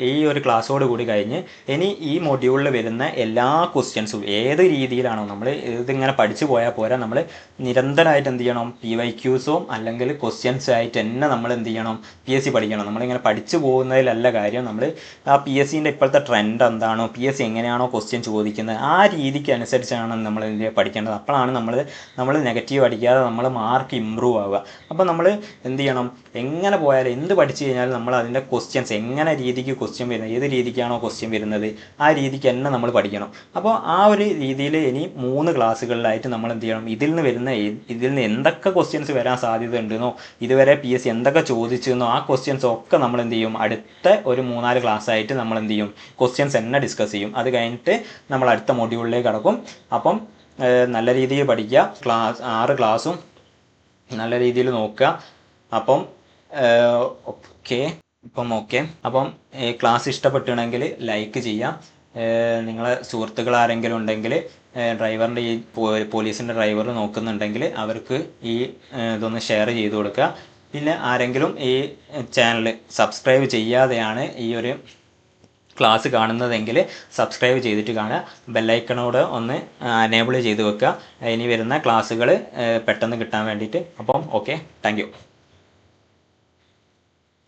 S1: ഈ ഒരു ക്ലാസ്സോട് കൂടി കഴിഞ്ഞ് ഇനി ഈ മൊഡ്യൂളിൽ വരുന്ന എല്ലാ ക്വസ്റ്റ്യൻസും ഏത് രീതിയിലാണോ നമ്മൾ ഇതിങ്ങനെ പഠിച്ചു പോയാൽ പോരാ, നമ്മൾ നിരന്തരമായിട്ട് എന്ത് ചെയ്യണം, PYQസും അല്ലെങ്കിൽ ക്വസ്റ്റ്യൻസ് ആയിട്ട് തന്നെ നമ്മൾ എന്ത് ചെയ്യണം, PSC പഠിക്കണം. നമ്മളിങ്ങനെ പഠിച്ചു പോകുന്നതിലല്ല കാര്യം, നമ്മൾ ആ PSCൻ്റെ ഇപ്പോഴത്തെ ട്രെൻഡ് എന്താണോ, PSC എങ്ങനെയാണോ ക്വസ്റ്റ്യൻ ചോദിക്കുന്നത് ആ രീതിക്ക് അനുസരിച്ചാണ് നമ്മൾ പഠിക്കേണ്ടത്. അപ്പോഴാണ് നമ്മൾ നെഗറ്റീവ് അടിക്കാതെ നമ്മൾ മാർക്ക് ഇമ്പ്രൂവ് ആവുക. അപ്പോൾ നമ്മൾ എന്ത് ചെയ്യണം, എങ്ങനെ പോയാലും എന്ത് പഠിച്ചു കഴിഞ്ഞാലും നമ്മൾ അതിൻ്റെ ക്വസ്റ്റ്യൻസ് എങ്ങനെ രീതിക്ക് ക്വസ്റ്റ്യൻ വരുന്നത്, ഏത് രീതിക്കാണോ ക്വസ്റ്റ്യൻ വരുന്നത് ആ രീതിക്ക് തന്നെ നമ്മൾ പഠിക്കണം. അപ്പോൾ ആ ഒരു രീതിയിൽ ഇനി 3 ക്ലാസ്സുകളിലായിട്ട് നമ്മൾ എന്ത് ചെയ്യണം, ഇതിൽ നിന്ന് എന്തൊക്കെ ക്വസ്റ്റ്യൻസ് വരാൻ സാധ്യത ഉണ്ടെന്നോ, ഇതുവരെ PSC എന്തൊക്കെ ചോദിച്ചെന്നോ ആ ക്വസ്റ്റ്യൻസ് ഒക്കെ നമ്മൾ എന്ത് ചെയ്യും, അടുത്ത ഒരു 3-4 ക്ലാസ് ആയിട്ട് നമ്മൾ എന്ത് ചെയ്യും, ക്വസ്റ്റ്യൻസ് തന്നെ ഡിസ്കസ് ചെയ്യും. അത് കഴിഞ്ഞിട്ട് നമ്മൾ അടുത്ത മൊഡ്യൂളിലേക്ക് കടക്കും. അപ്പം നല്ല രീതിയിൽ പഠിക്കുക, 6 ക്ലാസ്സും നല്ല രീതിയിൽ നോക്കുക. അപ്പം അപ്പം ക്ലാസ് ഇഷ്ടപ്പെട്ടുണ്ടെങ്കിൽ ലൈക്ക് ചെയ്യാം. നിങ്ങളെ സുഹൃത്തുക്കൾ ആരെങ്കിലും ഉണ്ടെങ്കിൽ ഡ്രൈവറിൻ്റെ ഈ പോലീസിൻ്റെ ഡ്രൈവർ നോക്കുന്നുണ്ടെങ്കിൽ അവർക്ക് ഈ ഇതൊന്ന് ഷെയർ ചെയ്ത് കൊടുക്കുക. പിന്നെ ആരെങ്കിലും ഈ ചാനൽ സബ്സ്ക്രൈബ് ചെയ്യാതെയാണ് ഈ ഒരു ക്ലാസ് കാണുന്നതെങ്കിൽ സബ്സ്ക്രൈബ് ചെയ്തിട്ട് കാണുക. ബെല്ലൈക്കണോട് ഒന്ന് എനേബിൾ ചെയ്ത് വെക്കുക, ഇനി വരുന്ന ക്ലാസ്സുകൾ പെട്ടെന്ന് കിട്ടാൻ വേണ്ടിയിട്ട്. അപ്പം ഓക്കെ, താങ്ക് യു.